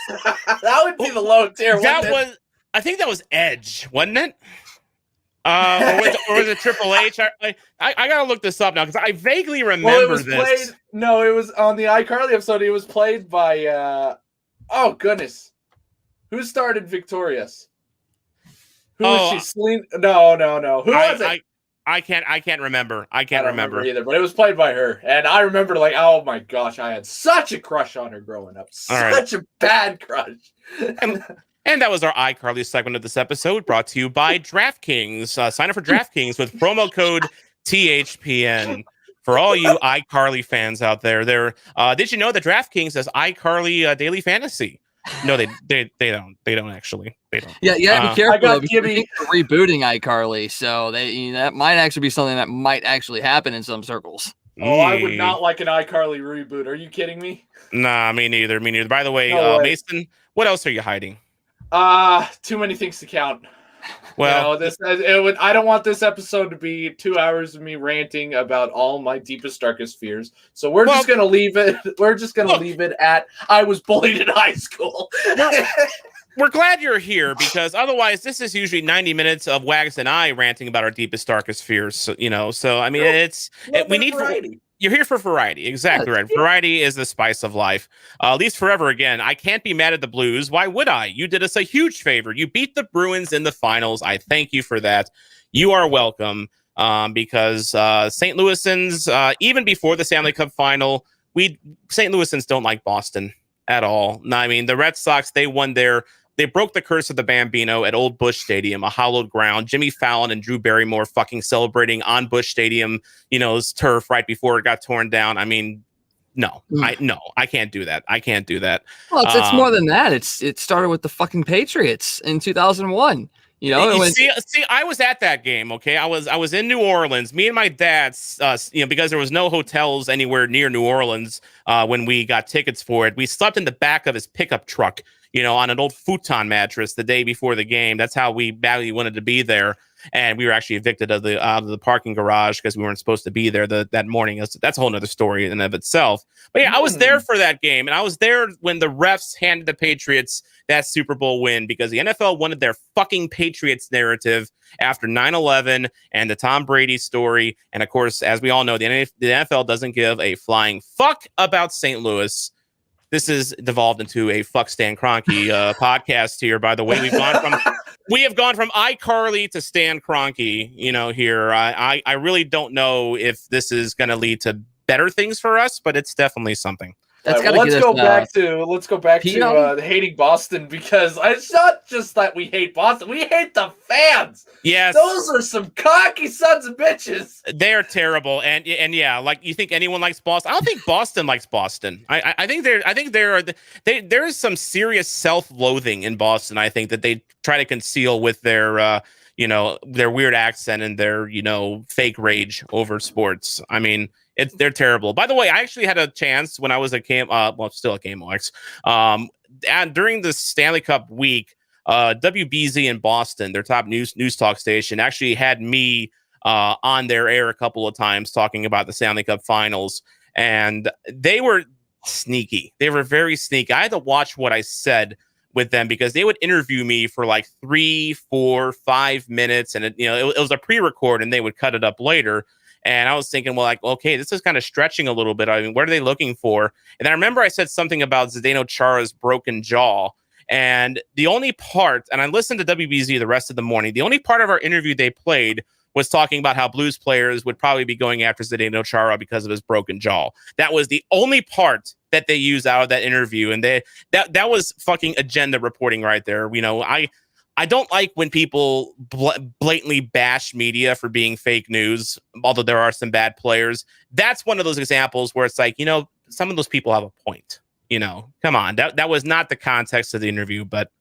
S5: That would be the low tier.
S2: I think that was Edge, wasn't it? Or was it Triple H? I gotta look this up now because I vaguely remember this.
S5: It was on the iCarly episode. It was played by oh goodness, who started Victorious? Who was she? Celine? No. Who was it?
S2: I can't remember. I can't remember
S5: either. But it was played by her, and I remember oh my gosh, I had such a crush on her growing up. Such a bad crush.
S2: And that was our iCarly segment of this episode, brought to you by DraftKings. Sign up for DraftKings with promo code THPN. For all you iCarly fans out there, did you know that DraftKings has iCarly Daily Fantasy? No, they don't actually. They don't.
S1: Yeah, be careful. They're rebooting iCarly, so that might actually be something that might actually happen in some circles.
S5: Oh, I would not like an iCarly reboot. Are you kidding me?
S2: Nah, me neither. By the way, Mason, what else are you hiding?
S5: Too many things to count.
S2: Well,
S5: I don't want this episode to be 2 hours of me ranting about all my deepest, darkest fears. So we're just gonna leave it. We're just gonna leave it at I was bullied in high school.
S2: We're glad you're here because otherwise, this is usually 90 minutes of Wags and I ranting about our deepest, darkest fears. So I mean, we need variety. You're here for variety. Exactly right. Variety is the spice of life. Leafs Forever again. I can't be mad at the Blues. Why would I? You did us a huge favor. You beat the Bruins in the finals. I thank you for that. You are welcome because St. Louisans, even before the Stanley Cup final, St. Louisans don't like Boston at all. No, I mean, the Red Sox, they broke the curse of the Bambino at Old Busch Stadium, a hallowed ground. Jimmy Fallon and Drew Barrymore fucking celebrating on Busch Stadium, turf right before it got torn down. I mean, no, I can't do that. I can't do that.
S1: Well, it's more than that. It started with the fucking Patriots in 2001.
S2: See, I was at that game. Okay, I was in New Orleans. Me and my dad, because there was no hotels anywhere near New Orleans when we got tickets for it. We slept in the back of his pickup truck, on an old futon mattress the day before the game. That's how we badly wanted to be there. And we were actually evicted out of the parking garage because we weren't supposed to be there that morning. That's a whole nother story in and of itself. But yeah, I was there for that game. And I was there when the refs handed the Patriots that Super Bowl win because the NFL wanted their fucking Patriots narrative after 9/11 and the Tom Brady story. And of course, as we all know, the NFL doesn't give a flying fuck about St. Louis. This has devolved into a fuck Stan Kroenke podcast here. By the way, we have gone from iCarly to Stan Kroenke. Here I really don't know if this is going to lead to better things for us, but it's definitely something.
S5: Let's go back to hating Boston, because it's not just that we hate Boston, we hate the fans.
S2: Yes,
S5: those are some cocky sons of bitches.
S2: They're terrible, and yeah, like, you think anyone likes Boston? I don't think Boston likes Boston. I think there is some serious self-loathing in Boston. I think that they try to conceal with their their weird accent and their fake rage over sports. I mean, they're terrible. By the way, I actually had a chance when I was at still at KMOX, and during the Stanley Cup week, WBZ in Boston, their top news talk station, actually had me on their air a couple of times talking about the Stanley Cup finals, and they were sneaky. They were very sneaky. I had to watch what I said with them because they would interview me for like 3, 4, 5 minutes, and it was a pre-record, and they would cut it up later. And I was thinking, well, like, okay, this is kind of stretching a little bit. I mean, what are they looking for? And I remember I said something about Zdeno Chara's broken jaw. And the only part, and I listened to WBZ the rest of the morning, the only part of our interview they played was talking about how Blues players would probably be going after Zdeno Chara because of his broken jaw. That was the only part that they used out of that interview. And that was fucking agenda reporting right there. I don't like when people blatantly bash media for being fake news, although there are some bad players. That's one of those examples where it's like, some of those people have a point. Come on. That was not the context of the interview, but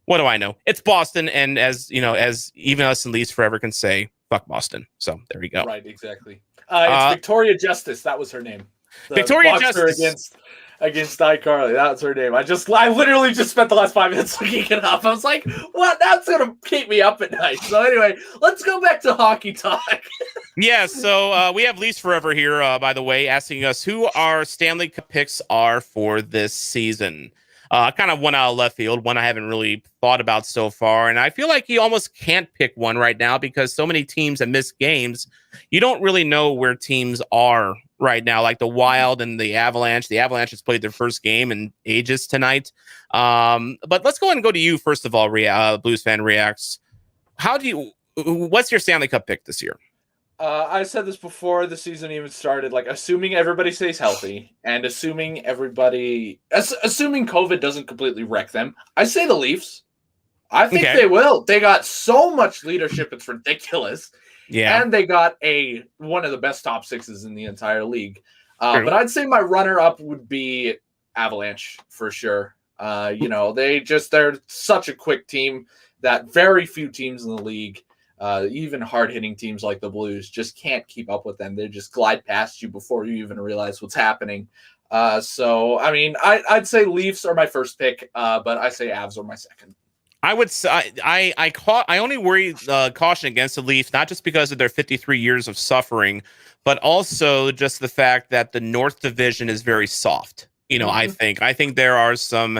S2: what do I know? It's Boston, and as even us and Leafs forever can say, fuck Boston. So there you go.
S5: Right, exactly. It's Victoria Justice. That was her name.
S2: Victoria Justice
S5: against iCarly. That's her name. I literally just spent the last 5 minutes looking it up. I was like, what? That's gonna keep me up at night. So anyway, let's go back to hockey talk.
S2: Yeah, so we have Leafs Forever here, by the way, asking us who our Stanley Cup picks are for this season. Kind of one out of left field, one I haven't really thought about so far. And I feel like you almost can't pick one right now because so many teams have missed games. You don't really know where teams are right now, like the Wild and the Avalanche. The Avalanche has played their first game in ages tonight. But let's go ahead and go to you, first of all, BluesFanReacts. What's your Stanley Cup pick this year?
S5: I said this before the season even started, like, assuming everybody stays healthy and assuming COVID doesn't completely wreck them, I say the Leafs. I think they will. They got so much leadership, it's ridiculous. Yeah. And they got one of the best top sixes in the entire league. But I'd say my runner-up would be Avalanche for sure. They're such a quick team that very few teams in the league, even hard-hitting teams like the Blues, just can't keep up with them. They just glide past you before you even realize what's happening. So, I mean, I'd say Leafs are my first pick, but I say Avs are my second.
S2: I would say I only worry caution against the Leafs, not just because of their 53 years of suffering, but also just the fact that the North Division is very soft. I think there are some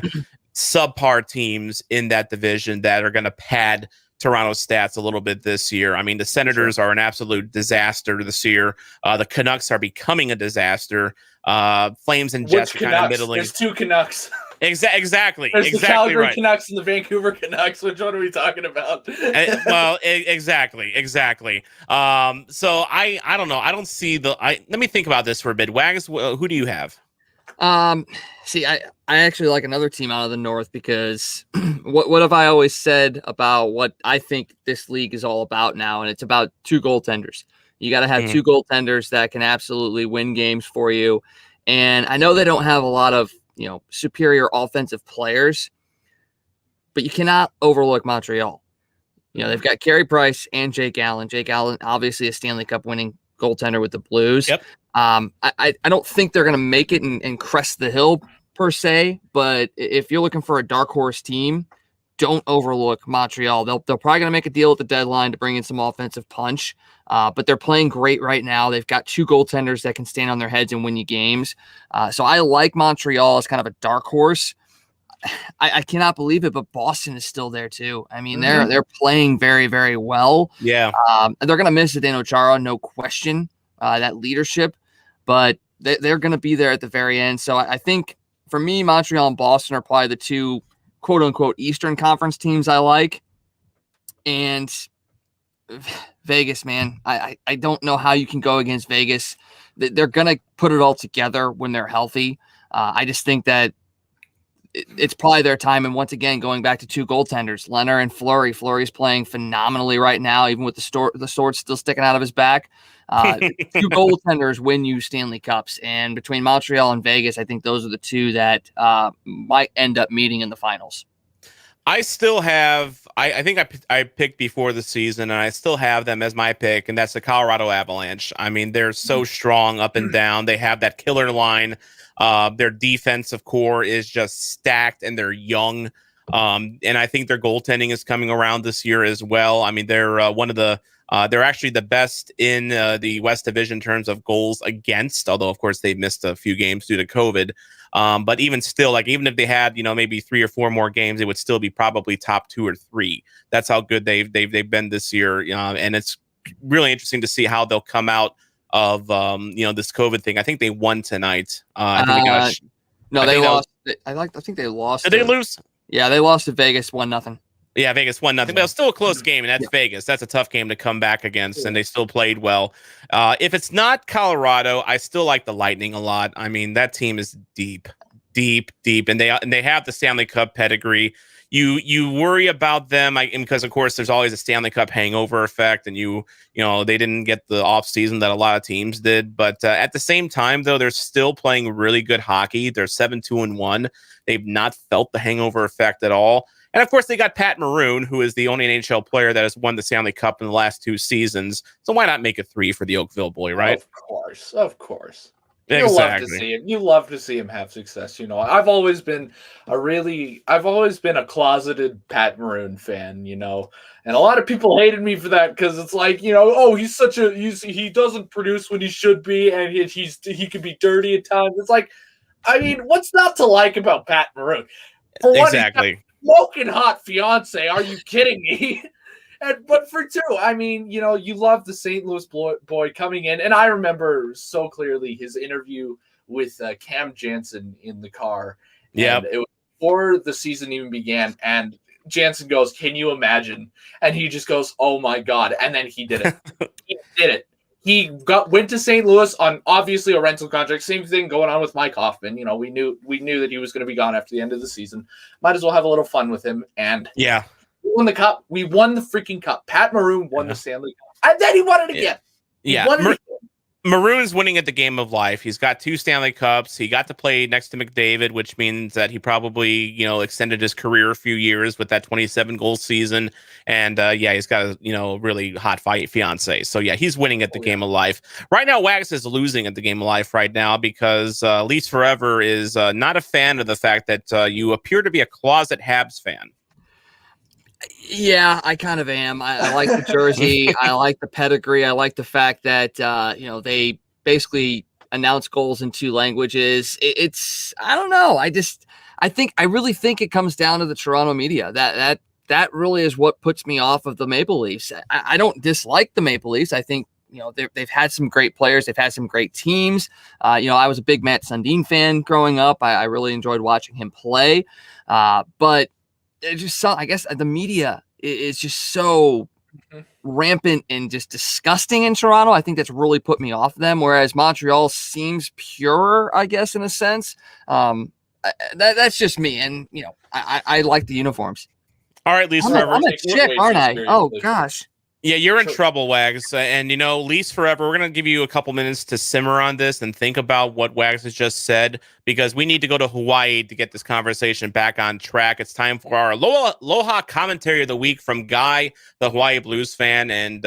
S2: subpar teams in that division that are going to pad Toronto's stats a little bit this year. I mean, the Senators are an absolute disaster this year. The Canucks are becoming a disaster. Flames and Jets are kind of middling.
S5: There's 2 Canucks.
S2: Exactly.
S5: There's the
S2: Exactly
S5: Calgary
S2: right.
S5: Canucks and the Vancouver Canucks. Which one are we talking about?
S2: Well, exactly. So I don't know. I don't see let me think about this for a bit. Wags, who do you have?
S1: See, I actually like another team out of the North because what have I always said about what I think this league is all about now, and it's about two goaltenders. You got to have two goaltenders that can absolutely win games for you. And I know they don't have a lot of, superior offensive players, but you cannot overlook Montreal. They've got Carey Price and Jake Allen. Jake Allen, obviously a Stanley Cup winning goaltender with the Blues.
S2: Yep.
S1: I don't think they're going to make it and crest the hill per se, but if you're looking for a dark horse team, don't overlook Montreal. They're probably going to make a deal at the deadline to bring in some offensive punch, but they're playing great right now. They've got two goaltenders that can stand on their heads and win you games. So I like Montreal as kind of a dark horse. I cannot believe it, but Boston is still there too. I mean, they're playing very, very well.
S2: Yeah.
S1: And they're going to miss Zdeno Chara, no question, that leadership, but they're going to be there at the very end. So I think for me, Montreal and Boston are probably the two quote unquote Eastern Conference teams I like. And Vegas, man, I don't know how you can go against Vegas. They're going to put it all together when they're healthy. I just think that it's probably their time. And once again, going back to two goaltenders, Leonard and Fleury. Fleury's playing phenomenally right now, even with the sword still sticking out of his back. Two goaltenders win you Stanley Cups. And between Montreal and Vegas, I think those are the two that might end up meeting in the finals.
S2: I still have, I think I picked before the season, and I still have them as my pick, and that's the Colorado Avalanche. I mean, they're so strong up and down. They have that killer line. Their defensive core is just stacked, and they're young. And I think their goaltending is coming around this year as well. I mean, they're they're actually the best in the West Division in terms of goals against, although of course they missed a few games due to COVID. But even still, even if they had, maybe 3 or 4 more games, it would still be probably top 2 or 3. That's how good they've been this year. And it's really interesting to see how they'll come out of this COVID thing. I think they won tonight. I think
S1: they lost. I think they lost.
S2: Did they lose?
S1: Yeah, they lost to Vegas 1-0.
S2: Yeah, Vegas 1-0. But it was still a close game, and that's Vegas. That's a tough game to come back against, and they still played well. If it's not Colorado, I still like the Lightning a lot. I mean, that team is deep, and they have the Stanley Cup pedigree. You worry about them because, of course, there's always a Stanley Cup hangover effect, and they didn't get the off season that a lot of teams did. But at the same time, though, they're still playing really good hockey. They're 7-2-1. They've not felt the hangover effect at all. And of course, they got Pat Maroon, who is the only NHL player that has won the Stanley Cup in the last 2 seasons. So why not make it 3 for the Oakville boy, right?
S5: Of course.
S2: Exactly.
S5: You love to see him. You love to see him have success. I've always been a closeted Pat Maroon fan. And a lot of people hated me for that because it's like, he doesn't produce when he should be, and he can be dirty at times. It's like, I mean, what's not to like about Pat Maroon? For one,
S2: exactly.
S5: Smoking hot fiance. Are you kidding me? But for 2, I mean, you love the St. Louis boy coming in. And I remember so clearly his interview with Cam Jansen in the car.
S2: Yeah.
S5: It was before the season even began. And Jansen goes, "Can you imagine?" And he just goes, "Oh my God." And then he did it. He did it. He went to St. Louis on obviously a rental contract. Same thing going on with Mike Hoffman. We knew that he was going to be gone after the end of the season. Might as well have a little fun with him. And
S2: yeah,
S5: we won the cup. We won the freaking cup. Pat Maroon won the Stanley Cup, and then he won it again.
S2: Yeah. Maroon's winning at the game of life. He's got 2 Stanley Cups. He got to play next to McDavid, which means that he probably, extended his career a few years with that 27-goal season. And he's got a, really hot fiance. So yeah, he's winning at the game of life. Right now, Wags is losing at the game of life right now because Leafs Forever is not a fan of the fact that you appear to be a closet Habs fan.
S1: Yeah, I kind of am. I like the jersey. I like the pedigree. I like the fact that, they basically announce goals in 2 languages. I don't know. I really think it comes down to the Toronto media. That really is what puts me off of the Maple Leafs. I don't dislike the Maple Leafs. I think, they've had some great players. They've had some great teams. I was a big Matt Sundin fan growing up. I really enjoyed watching him play. But it just I guess the media is just so rampant and just disgusting in Toronto. I think that's really put me off them. Whereas Montreal seems purer, I guess, in a sense. That's just me. And, I like the uniforms.
S2: All right, Least
S1: I'm
S2: Forever.
S1: a chick, aren't I? Oh, gosh.
S2: Yeah, you're in trouble, Wags. And, Least Forever, we're going to give you a couple minutes to simmer on this and think about what Wags has just said, because we need to go to Hawaii to get this conversation back on track. It's time for our Aloha commentary of the week from Guy, the Hawaii Blues fan, and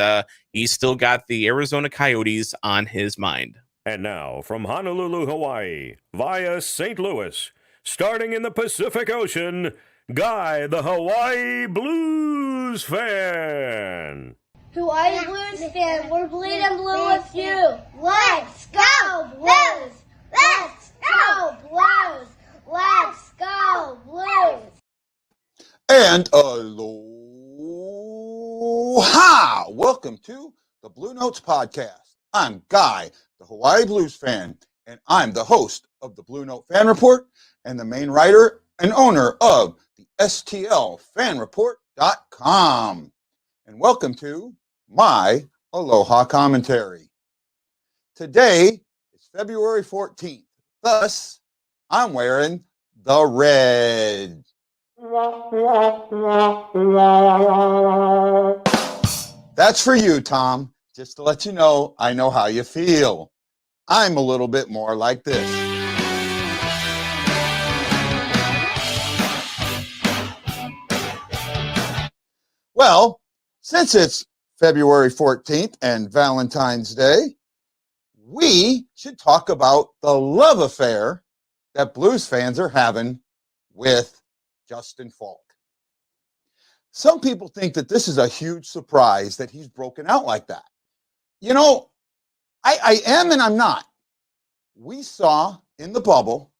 S2: he's still got the Arizona Coyotes on his mind.
S4: And now, from Honolulu, Hawaii, via St. Louis, starting in the Pacific Ocean, Guy, the Hawaii Blues fan.
S6: Hawaii Blues fan, we're bleeding blue with you. Let's go Blues! Let's go Blues! Let's go Blues!
S7: And aloha! Welcome to the Bluenotes podcast. I'm Guy, the Hawaii Blues fan, and I'm the host of the Bluenote Fan Report and the main writer and owner of the STLFanReport.com. And welcome to my Aloha commentary. Today is February 14th. Thus, I'm wearing the red. That's for you, Tom. Just to let you know, I know how you feel. I'm a little bit more like this. Well, since it's February 14th and Valentine's Day, we should talk about the love affair that Blues fans are having with Justin Falk. Some people think that this is a huge surprise that he's broken out like that. I am and I'm not. We saw in the bubble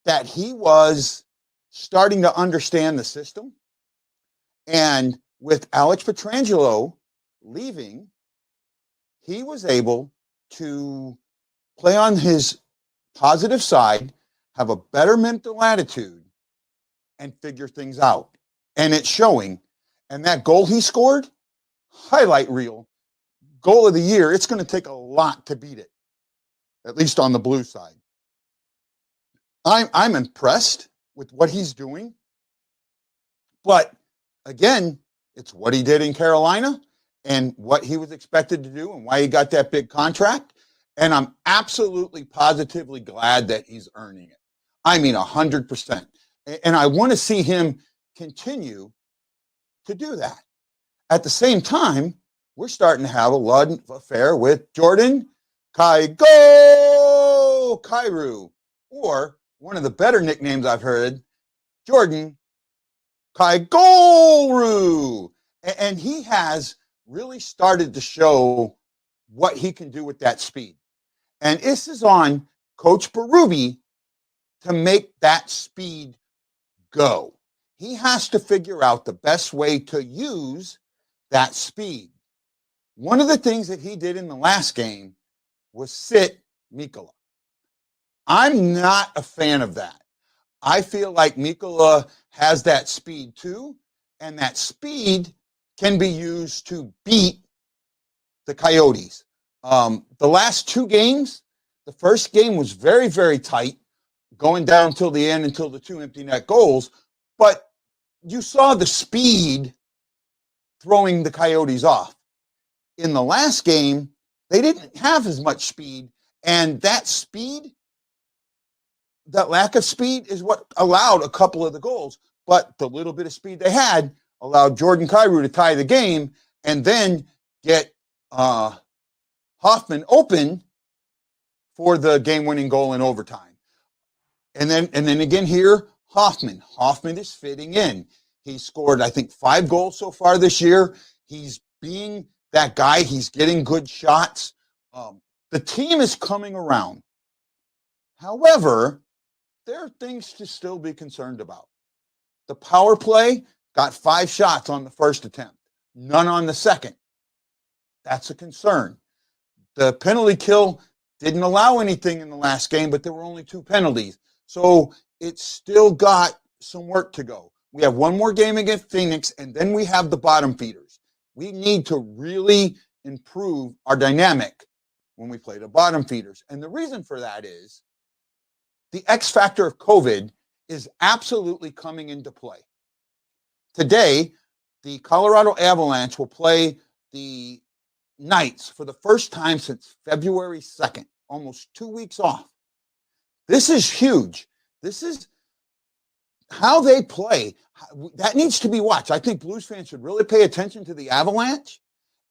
S7: that he was starting to understand the system. And with Alex Pietrangelo leaving, he was able to play on his positive side, have a better mental attitude, and figure things out. And it's showing. And that goal he scored, highlight reel, goal of the year, it's going to take a lot to beat it, at least on the blue side. I'm impressed with what he's doing. But again, it's what he did in Carolina and what he was expected to do and why he got that big contract. And I'm absolutely positively glad that he's earning it. I mean, 100%. And I want to see him continue to do that. At the same time, we're starting to have a love affair with Jordan Kairu, or one of the better nicknames I've heard, Jordan Kaigoru. And he has really started to show what he can do with that speed. And this is on Coach Berube to make that speed go. He has to figure out the best way to use that speed. One of the things that he did in the last game was sit Mikkola. I'm not a fan of that. I feel like Mikkola has that speed too, and that speed can be used to beat the Coyotes. The last two games, the first game was very, very tight, going down till the end until the two empty net goals, but you saw the speed throwing the Coyotes off. In the last game, they didn't have as much speed, and that speed, that lack of speed is what allowed a couple of the goals. But the little bit of speed they had allowed Jordan Kairu to tie the game and then get Hoffman open for the game-winning goal in overtime. And then again here, Hoffman is fitting in. He scored, I think, 5 goals so far this year. He's being that guy. He's getting good shots. The team is coming around. However, there are things to still be concerned about. The power play got 5 shots on the first attempt, none on the second. That's a concern. The penalty kill didn't allow anything in the last game, but there were only 2 penalties. So it's still got some work to go. We have one more game against Phoenix, and then we have the bottom feeders. We need to really improve our dynamic when we play the bottom feeders. And the reason for that is the X factor of COVID is absolutely coming into play. Today, the Colorado Avalanche will play the Knights for the first time since February 2nd, almost 2 weeks off. This is huge. This is how they play. That needs to be watched. I think Blues fans should really pay attention to the Avalanche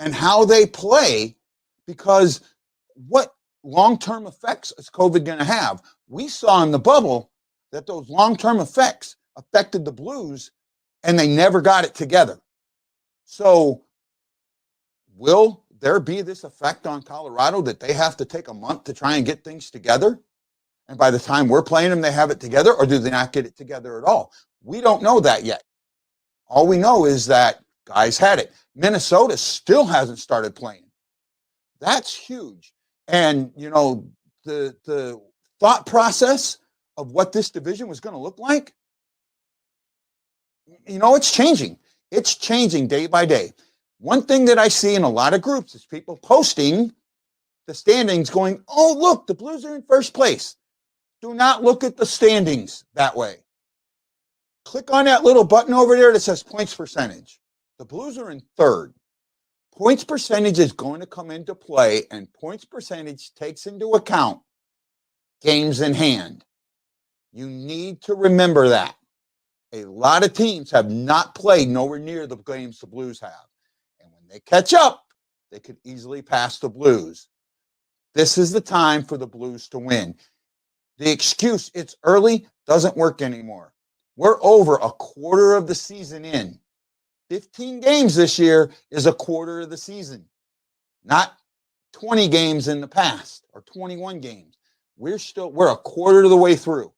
S7: and how they play, because what long-term effects is COVID going to have? We saw in the bubble that those long-term effects affected the Blues, and they never got it together. So will there be this effect on Colorado that they have to take a month to try and get things together? And by the time we're playing them, they have it together, or do they not get it together at all? We don't know that yet. All we know is that guys had it. Minnesota still hasn't started playing. That's huge. And, you know, the thought process of what this division was going to look like, you know, it's changing. It's changing day by day. One thing that I see in a lot of groups is people posting the standings going, oh, look, the Blues are in first place. Do not look at the standings that way. Click on that little button over there that says points percentage. The Blues are in third. Points percentage is going to come into play, and points percentage takes into account games in hand. You need to remember that. A lot of teams have not played nowhere near the games the Blues have. And when they catch up, they could easily pass the Blues. This is the time for the Blues to win. The excuse, it's early, doesn't work anymore. We're over a quarter of the season in. 15 games this year is a quarter of the season, not 20 games in the past or 21 games. We're a quarter of the way through.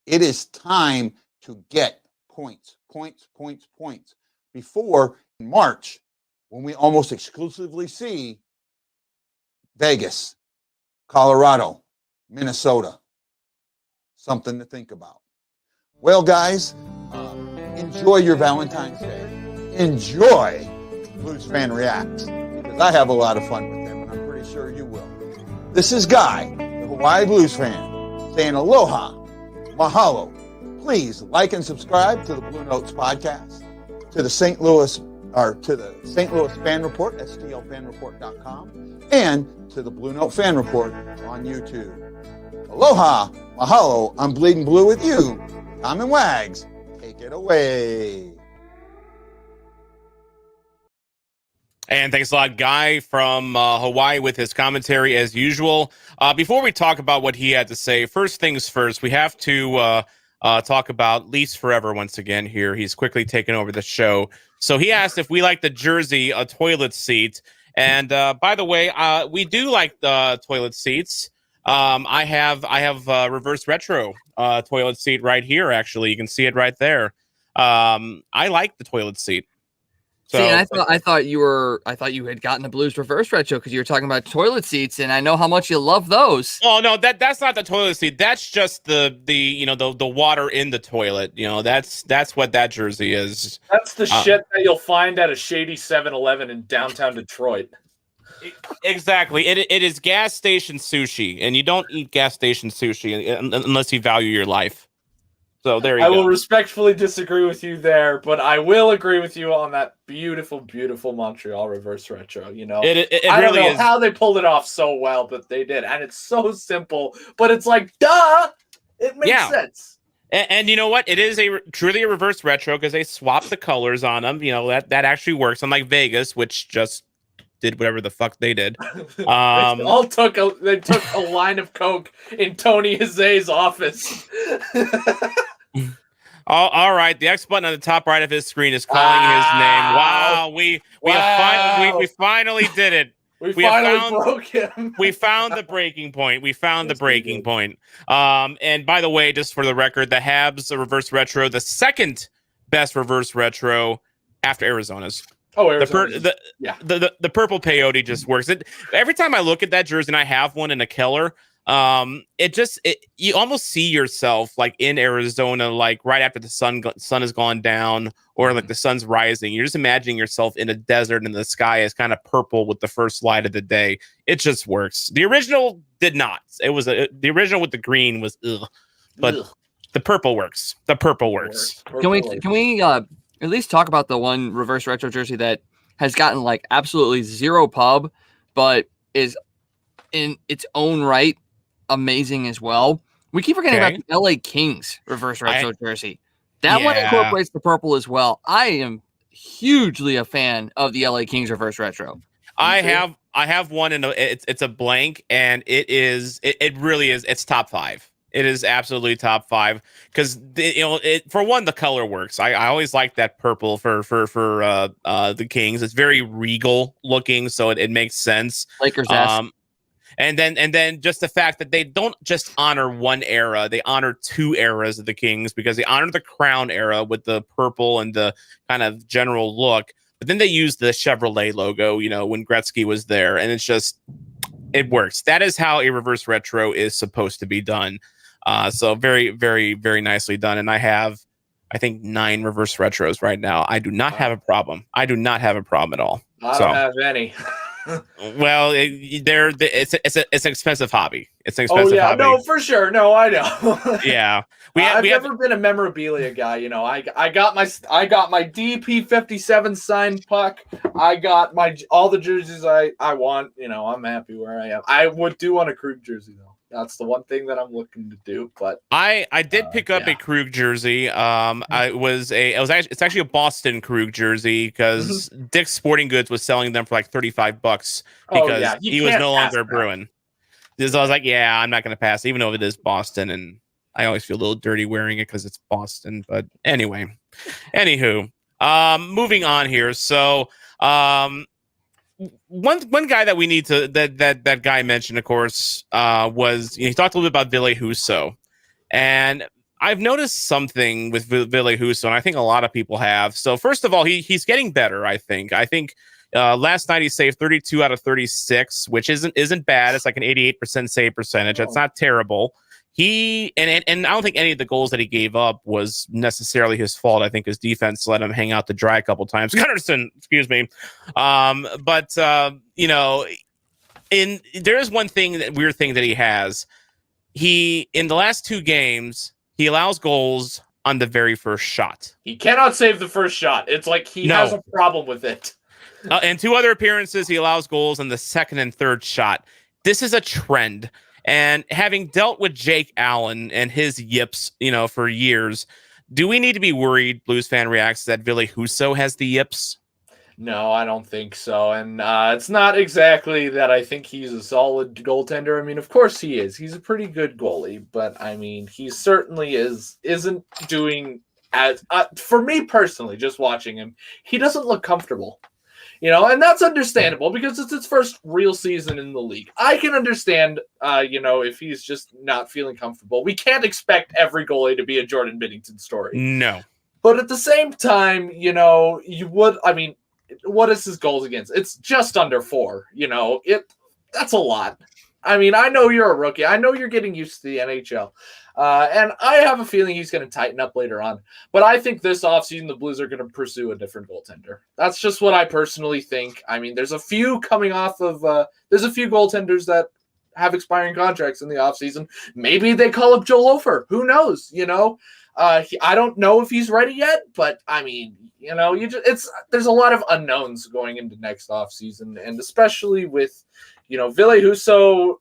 S7: It is time to get points before in March, when we almost exclusively see Vegas, Colorado, Minnesota. Something to think about. Well, guys, enjoy your Valentine's Day. Enjoy Blues Fan Reacts, because I have a lot of fun with them, and I'm pretty sure you will. This is Guy, the Hawaii Blues fan, saying aloha, mahalo. Please like and subscribe to the Bluenotes podcast, to the St. Louis Fan Report, stlfanreport.com, and to the Blue Note Fan Report on YouTube. Aloha, mahalo, I'm Bleeding Blue with you. Tom and Wags, take it away.
S2: And thanks a lot, Guy from Hawaii, with his commentary as usual. Before we talk about what he had to say, first things first, we have to talk about Leafs Forever once again here. He's quickly taken over the show. So he asked if we like the jersey, a toilet seat. And by the way, we do like the toilet seats. I have reverse retro toilet seat right here. Actually, you can see it right there. I like the toilet seat. So,
S1: see, and I thought you had gotten the Blues reverse retro because you were talking about toilet seats, and I know how much you love those.
S2: Oh no, that's not the toilet seat. That's just the water in the toilet. You know, that's what that jersey is.
S5: That's the shit that you'll find at a shady 7-Eleven in downtown Detroit.
S2: Exactly. It is gas station sushi, and you don't eat gas station sushi unless you value your life. So there you go.
S5: I will respectfully disagree with you there, but I will agree with you on that beautiful, beautiful Montreal reverse retro. You know, I don't know how they pulled it off so well, but they did, and it's so simple. But it's like, duh, it makes sense.
S2: And you know what? It is truly a reverse retro because they swapped the colors on them. You know, that actually works. Unlike Vegas, which just did whatever the fuck they did.
S5: They took a line of coke in Tony Jose's office.
S2: All right, the X button on the top right of his screen is calling his name. Wow, we finally did it.
S5: We finally broke him.
S2: We found the breaking point. And by the way, just for the record, the Habs reverse retro, the second best reverse retro after Arizona's.
S5: Oh,
S2: The, per,
S5: Arizona.
S2: the, the purple peyote just works. Every time I look at that jersey, and I have one in a killer, you almost see yourself like in Arizona, like right after the sun has gone down, or like the sun's rising. You're just imagining yourself in a desert and the sky is kind of purple with the first light of the day. It just works. The original did not. It was the original with the green was ugh, but
S5: Ugh.
S2: the purple works. The purple works.
S1: Can we at least talk about the one reverse retro jersey that has gotten like absolutely zero pub, but is in its own right amazing as well? We keep forgetting about the LA Kings reverse retro jersey. That one incorporates the purple as well. I am hugely a fan of the LA Kings reverse retro.
S2: I have one, and it's a blank, and it really is. It's top 5. It is absolutely top 5 because for one, the color works. I always like that purple for the Kings. It's very regal looking, so it makes sense.
S1: Lakers.
S2: And then just the fact that they don't just honor one era, they honor 2 eras of the Kings, because they honor the Crown era with the purple and the kind of general look. But then they use the Chevrolet logo, when Gretzky was there, and it works. That is how a reverse retro is supposed to be done. So very, very, very nicely done. And I have, I think, 9 reverse retros right now. I do not have a problem. I do not have a problem at all.
S5: I don't have any.
S2: Well, it's an expensive hobby. It's an expensive hobby.
S5: No, for sure. No, I know.
S2: Yeah,
S5: I've never been a memorabilia guy. I got my DP57 signed puck. I got all the jerseys I want. I'm happy where I am. I would do want a Krug jersey though. That's the one thing that I'm looking to do. But
S2: I did pick up a Krug jersey. It's actually a Boston Krug jersey, because Dick's Sporting Goods was selling them for like $35 because he was no longer a Bruin. So I was like, yeah, I'm not going to pass, even though it is Boston, and I always feel a little dirty wearing it because it's Boston. But anyway, moving on here. So one guy that we need to that guy mentioned, of course, was he talked a little bit about Ville Husso, and I've noticed something with Ville Husso, and I think a lot of people have. So first of all, he's getting better. I think last night he saved 32 out of 36, which isn't bad. It's like an 88% save percentage. That's not terrible. And I don't think any of the goals that he gave up was necessarily his fault. I think his defense let him hang out to dry a couple times. Gunnarsson, excuse me. But there is one weird thing that he has. In the last 2 games, he allows goals on the very first shot.
S5: He cannot save the first shot. It's like he has a problem with it.
S2: And 2 other appearances, he allows goals on the second and third shot. This is a trend. And having dealt with Jake Allen and his yips, for years, do we need to be worried, BluesFanReacts, that Ville Husso has the yips?
S5: No, I don't think so. And it's not exactly that I think he's a solid goaltender. I mean, of course he is. He's a pretty good goalie, but I mean, he certainly isn't doing as for me personally, just watching him, he doesn't look comfortable. And that's understandable because it's his first real season in the league. I can understand, if he's just not feeling comfortable. We can't expect every goalie to be a Jordan Binnington story.
S2: No.
S5: But at the same time, you would, I mean, what is his goals against? It's just under 4, that's a lot. I mean, I know you're a rookie. I know you're getting used to the NHL. And I have a feeling he's going to tighten up later on. But I think this offseason, the Blues are going to pursue a different goaltender. That's just what I personally think. I mean, there's a few coming off of there's a few goaltenders that have expiring contracts in the offseason. Maybe they call up Joel Ofer. Who knows? I don't know if he's ready yet, but I mean, there's a lot of unknowns going into next offseason, and especially with Ville Husso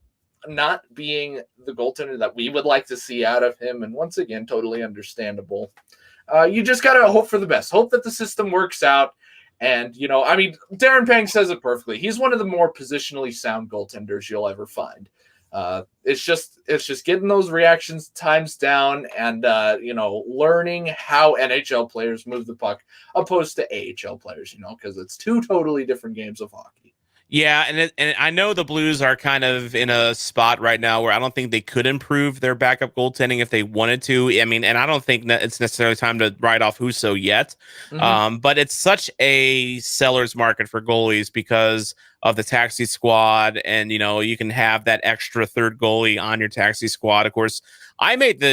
S5: not being the goaltender that we would like to see out of him. And once again, totally understandable. You just got to hope for the best. Hope that the system works out. And, Darren Pang says it perfectly. He's one of the more positionally sound goaltenders you'll ever find. It's just getting those reactions times down and, learning how NHL players move the puck opposed to AHL players, because it's 2 totally different games of hockey.
S2: Yeah, and I know the Blues are kind of in a spot right now where I don't think they could improve their backup goaltending if they wanted to. I mean, and I don't think that it's necessarily time to write off Husso yet.
S5: Mhm.
S2: But it's such a seller's market for goalies because of the taxi squad, and you can have that extra third goalie on your taxi squad. Of course, I made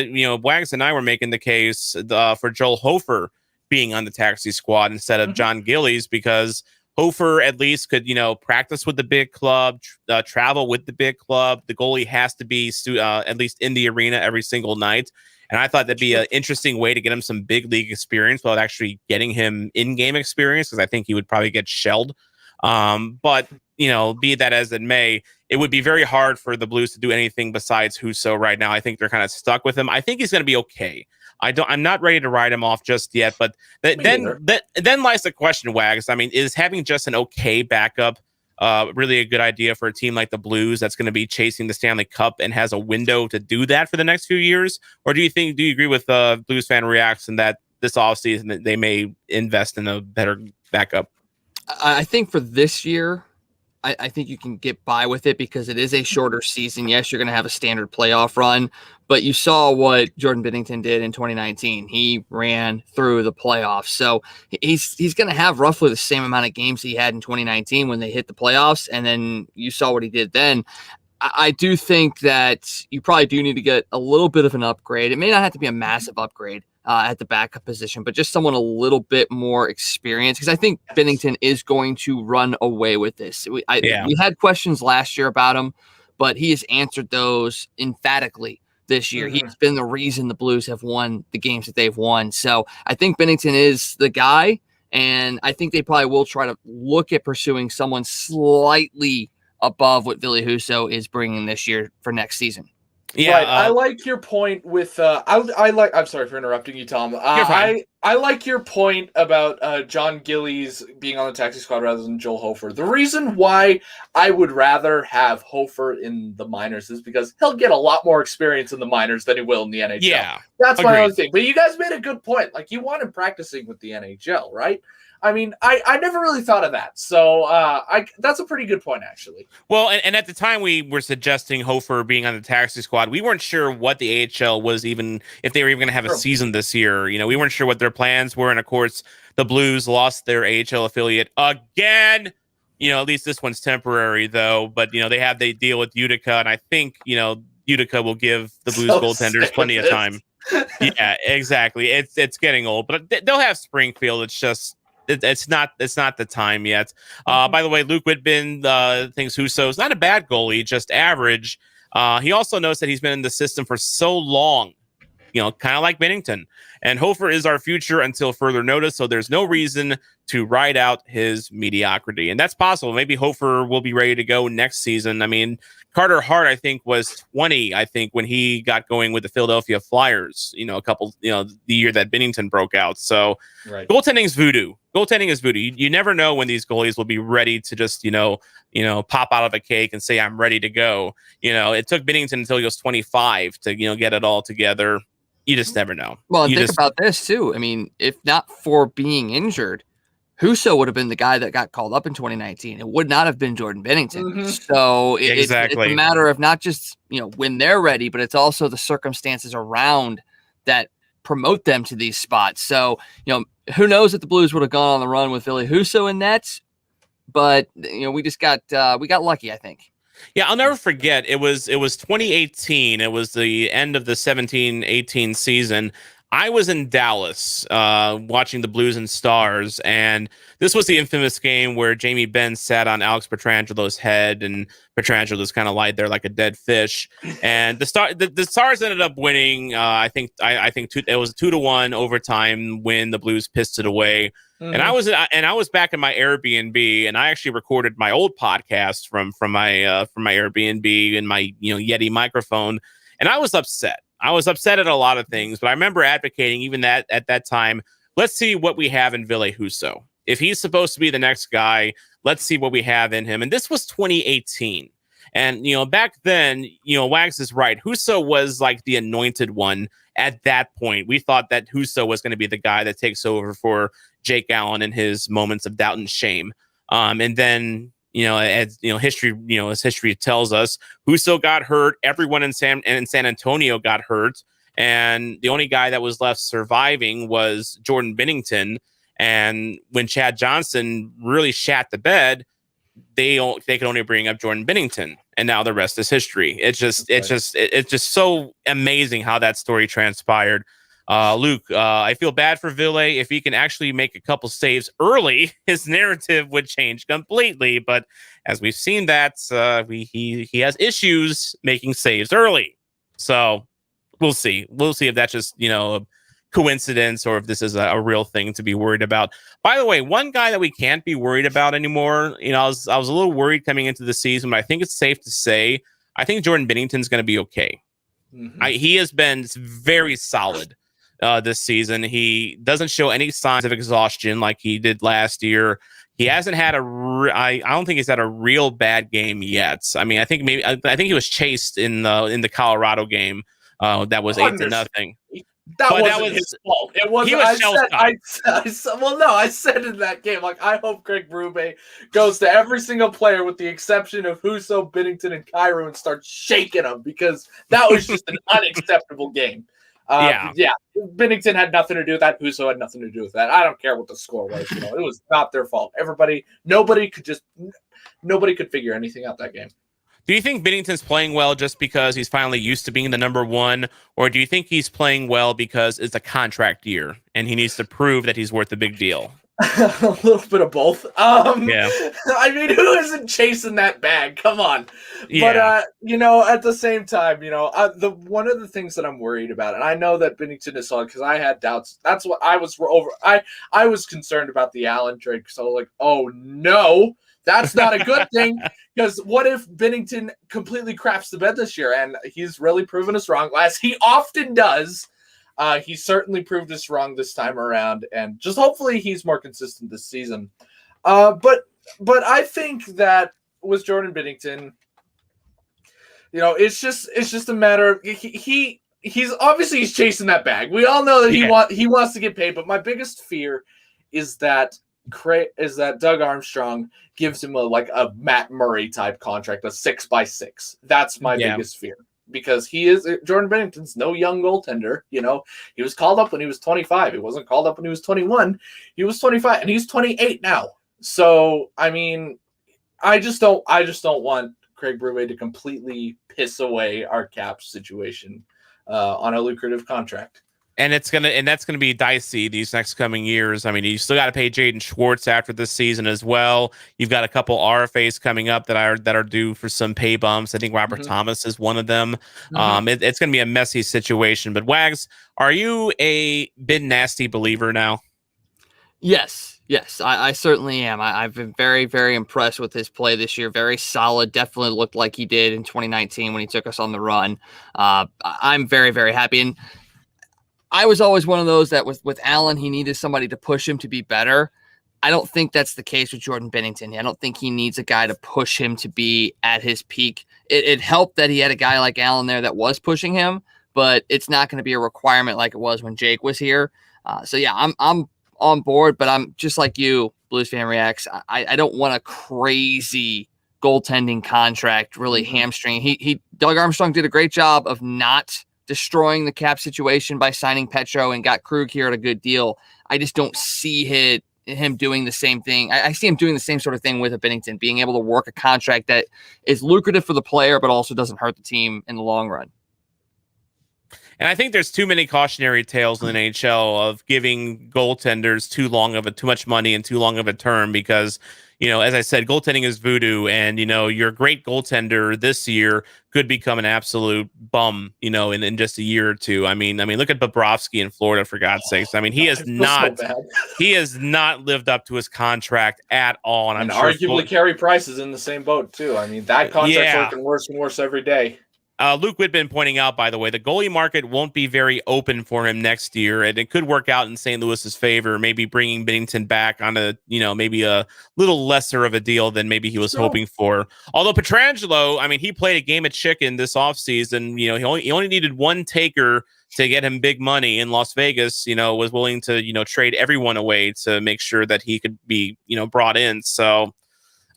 S2: Wags and I were making the case for Joel Hofer being on the taxi squad instead of
S5: Mhm.
S2: John Gillies because Hofer at least could, practice with the big club, travel with the big club. The goalie has to be at least in the arena every single night. And I thought that'd be an interesting way to get him some big league experience without actually getting him in-game experience, because I think he would probably get shelled. But, be that as it may, it would be very hard for the Blues to do anything besides Husso right now. I think they're kind of stuck with him. I think he's going to be okay. I'm not ready to write him off just yet, but then lies the question, Wags. I mean, is having just an okay backup really a good idea for a team like the Blues that's going to be chasing the Stanley Cup and has a window to do that for the next few years? Or do you agree with Blues fan reacts and that this offseason that they may invest in a better backup?
S1: I think for this year, I think you can get by with it because it is a shorter season. Yes, you're going to have a standard playoff run, but you saw what Jordan Binnington did in 2019. He ran through the playoffs. So he's going to have roughly the same amount of games he had in 2019 when they hit the playoffs. And then you saw what he did then. I do think that you probably do need to get a little bit of an upgrade. It may not have to be a massive upgrade at the backup position, but just someone a little bit more experienced, because I think Binnington is going to run away with this. We had questions last year about him, but he has answered those emphatically this year.
S5: Mhm.
S1: He's been the reason the Blues have won the games that they've won. So I think Binnington is the guy, and I think they probably will try to look at pursuing someone slightly above what Ville Husso is bringing this year for next season.
S2: Yeah,
S5: Right. I like your point with I like I'm sorry for interrupting you, Tom.
S2: You're fine.
S5: I like your point about John Gillies being on the taxi squad rather than Joel Hofer. The reason why I would rather have Hofer in the minors is because he'll get a lot more experience in the minors than he will in the NHL.
S2: Yeah.
S5: That's my
S2: Agreed.
S5: only thing. But you guys made a good point. Like, you want him practicing with the NHL, right? I mean, I never really thought of that. So that's a pretty good point, actually.
S2: Well, and at the time we were suggesting Hofer being on the taxi squad, we weren't sure what the AHL was, even if they were even going to have a season this year. We weren't sure what their plans were. And of course, the Blues lost their AHL affiliate again. At least this one's temporary, though. But, they have the deal with Utica. And I think, Utica will give the Blues goaltenders plenty of time. Yeah, exactly. It's getting old, but they'll have Springfield. It's just, it's not the time yet. By the way, Luke Widbin thinks Husso is not a bad goalie, just average. He also knows that he's been in the system for so long, kind of like Binnington. And Hofer is our future until further notice, so there's no reason to ride out his mediocrity. And that's possible. Maybe Hofer will be ready to go next season. I mean, Carter Hart, I think, was 20, when he got going with the Philadelphia Flyers, the year that Binnington broke out. So goaltending is voodoo. Goaltending is voodoo. You never know when these goalies will be ready to just, pop out of a cake and say, I'm ready to go. It took Binnington until he was 25 to, get it all together. You just never know.
S1: Well, and think about this, too. I mean, if not for being injured, Husso would have been the guy that got called up in 2019. It would not have been Jordan Binnington.
S5: Mhm.
S1: So it's
S2: Exactly.
S1: a matter of not just, when they're ready, but it's also the circumstances around that promote them to these spots. So, who knows if the Blues would have gone on the run with Ville Husso in nets, but we just got lucky, I think.
S2: Yeah, I'll never forget. It was 2018. It was the end of the 17-18 season. I was in Dallas watching the Blues and Stars, and this was the infamous game where Jamie Benn sat on Alex Petrangelo's head, and Petrangelo just kind of lied there like a dead fish. And the Stars ended up winning. I think it was a 2-1 overtime win. The Blues pissed it away. Mm-hmm. And I was back in my Airbnb, and I actually recorded my old podcast from my Airbnb and my Yeti microphone, and I was upset. I was upset at a lot of things, but I remember advocating even that at that time, let's see what we have in Ville Husso. If he's supposed to be the next guy, let's see what we have in him. And this was 2018. And, back then, Wags is right. Husso was like the anointed one at that point. We thought that Husso was going to be the guy that takes over for Jake Allen in his moments of doubt and shame. And then as history, as history tells us, Husso got hurt. Everyone in San Antonio got hurt. And the only guy that was left surviving was Jordan Binnington. And when Chad Johnson really shat the bed, they could only bring up Jordan Binnington, and now the rest is history. It's just so amazing how that story transpired. Luke, I feel bad for Ville. If he can actually make a couple saves early, his narrative would change completely. But as we've seen, he has issues making saves early. So we'll see. We'll see if that's just a coincidence or if this is a real thing to be worried about. By the way, one guy that we can't be worried about anymore, I was a little worried coming into the season, but I think it's safe to say I think Jordan Binnington's going to be okay. Mm-hmm. He has been very solid this season. He doesn't show any signs of exhaustion like he did last year. He hasn't had I don't think he's had a real bad game yet. I mean, I think he was chased in the Colorado game. That was 8-0.
S5: That wasn't his fault. It wasn't. I said in that game, like, I hope Craig Berube goes to every single player with the exception of Husso, Binnington, and Kyrou and starts shaking them because that was just an unacceptable game. Binnington had nothing to do with that. Husso had nothing to do with that. I don't care what the score was. It was not their fault. Nobody could figure anything out that game.
S2: Do you think Binnington's playing well just because he's finally used to being the number one, or do you think he's playing well because it's a contract year and he needs to prove that he's worth a big deal?
S5: A little bit of both. Yeah. I mean, who isn't chasing that bag? Come on. Yeah. But at the same time, one of the things that I'm worried about, and I know that Binnington is solid because I had doubts. That's what I was over. I was concerned about the Allen trade because I was like, oh no. That's not a good thing because what if Binnington completely craps the bed this year? And he's really proven us wrong, as he often does. He certainly proved us wrong this time around, and just hopefully he's more consistent this season. But I think that with Jordan Binnington, it's just a matter of he's obviously chasing that bag. We all know that he wants to get paid, but my biggest fear is that Doug Armstrong gives him a Matt Murray type contract, a 6x6. That's my biggest fear because Jordan Binnington's no young goaltender. He was called up when he was 25. He wasn't called up when he was 21. He was 25 and he's 28 now. So, I mean, I just don't want Craig Berube to completely piss away our cap situation on a lucrative contract.
S2: And that's gonna be dicey these next coming years. I mean, you still got to pay Jaden Schwartz after this season as well. You've got a couple RFAs coming up that are due for some pay bumps. I think Robert Thomas is one of them. It's gonna be a messy situation. But Wags, are you a big nasty believer now?
S1: Yes, I certainly am. I've been very, very impressed with his play this year. Very solid. Definitely looked like he did in 2019 when he took us on the run. I'm very, very happy. And I was always one of those that with Allen, he needed somebody to push him to be better. I don't think that's the case with Jordan Binnington. I don't think he needs a guy to push him to be at his peak. It helped that he had a guy like Allen there that was pushing him, but it's not going to be a requirement like it was when Jake was here. I'm on board, but I'm just like you, BluesFanReacts. I don't want a crazy goaltending contract really hamstring. Doug Armstrong did a great job of not destroying the cap situation by signing Petro and got Krug here at a good deal. I just don't see him doing the same thing. I see him doing the same sort of thing with a Binnington, being able to work a contract that is lucrative for the player, but also doesn't hurt the team in the long run.
S2: And I think there's too many cautionary tales in the NHL of giving goaltenders too much money and too long of a term because, as I said, goaltending is voodoo, and your great goaltender this year could become an absolute bum, in just a year or two. I mean, look at Bobrovsky in Florida, for God's sakes. I mean, he has not lived up to his contract at all, and I'm sure
S5: arguably Carey Price is in the same boat too. I mean, that contract's looking worse and worse every day.
S2: Luke Widbin pointing out, by the way, the goalie market won't be very open for him next year, and it could work out in St. Louis's favor, maybe bringing Binnington back on maybe a little lesser of a deal than maybe he was hoping for. Although Pietrangelo, I mean, he played a game of chicken this offseason. He only needed one taker to get him big money in Las Vegas, was willing to, trade everyone away to make sure that he could be, brought in. So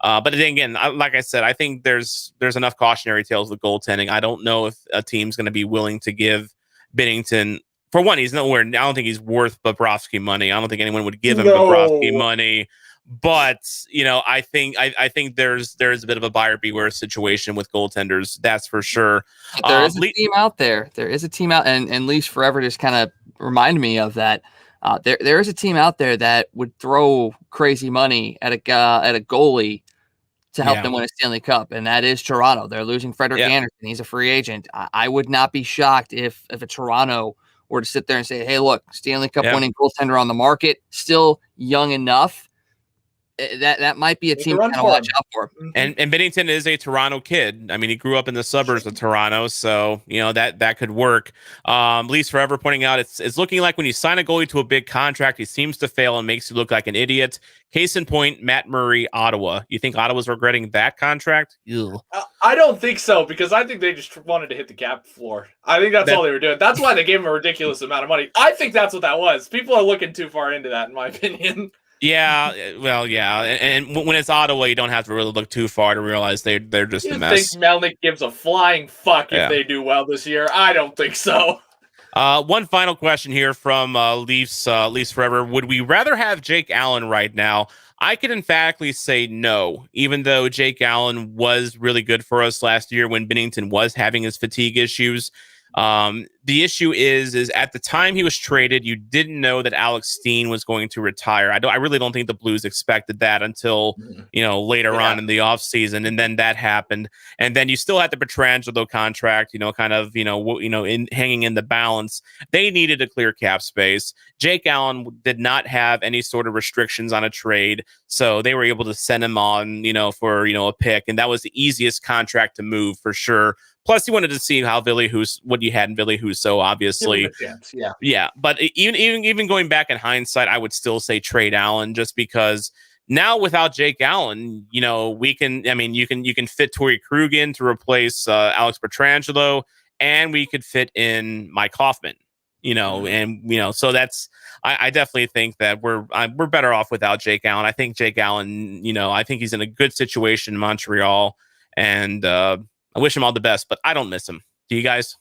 S2: But then again, like I said, I think there's enough cautionary tales with goaltending. I don't know if a team's going to be willing to give Binnington. For one, he's nowhere. I don't think he's worth Bobrovsky money. I don't think anyone would give him Bobrovsky money. But I think there's a bit of a buyer beware situation with goaltenders. That's for sure.
S1: But there is a team out there. There is a team out, and Leafs Forever just kind of reminded me of that. There is a team out there that would throw crazy money at a goalie to help them win a Stanley Cup, and that is Toronto. They're losing Frederik Andersen. He's a free agent. I would not be shocked if a Toronto were to sit there and say, hey, look, Stanley Cup winning goaltender on the market, still young enough. That might be a team to kind of watch out for.
S2: And Binnington is a Toronto kid. I mean, he grew up in the suburbs of Toronto, so that could work. Leafs Forever pointing out it's looking like when you sign a goalie to a big contract, he seems to fail and makes you look like an idiot. Case in point, Matt Murray, Ottawa. You think Ottawa's regretting that contract?
S5: I don't think so, because I think they just wanted to hit the cap floor. I think that's all they were doing. That's why they gave him a ridiculous amount of money. I think that's what that was. People are looking too far into that, in my opinion.
S2: Yeah, well, yeah, and when it's Ottawa, you don't have to really look too far to realize they're just a mess.
S5: Think Melnick gives a flying fuck if they do well this year? I don't think so.
S2: One final question here from Leafs Forever. Would we rather have Jake Allen right now? I could emphatically say no, even though Jake Allen was really good for us last year when Binnington was having his fatigue issues. The issue is at the time he was traded, you didn't know that Alex Steen was going to retire. I really don't think the Blues expected that until later on in the offseason, and then that happened. And then you still had the Pietrangelo contract, hanging in the balance. They needed to clear cap space. Jake Allen did not have any sort of restrictions on a trade, so they were able to send him on, for a pick, and that was the easiest contract to move for sure. Plus, you wanted to see how what you had in Ville Husso, obviously. Yeah. But even going back in hindsight, I would still say trade Allen, just because now without Jake Allen, you can fit Torrey Krug in to replace Alex Pietrangelo, and we could fit in Mike Hoffman. So that's. I definitely think that we're better off without Jake Allen. I think Jake Allen, I think he's in a good situation in Montreal, and I wish him all the best, but I don't miss him. Do you guys?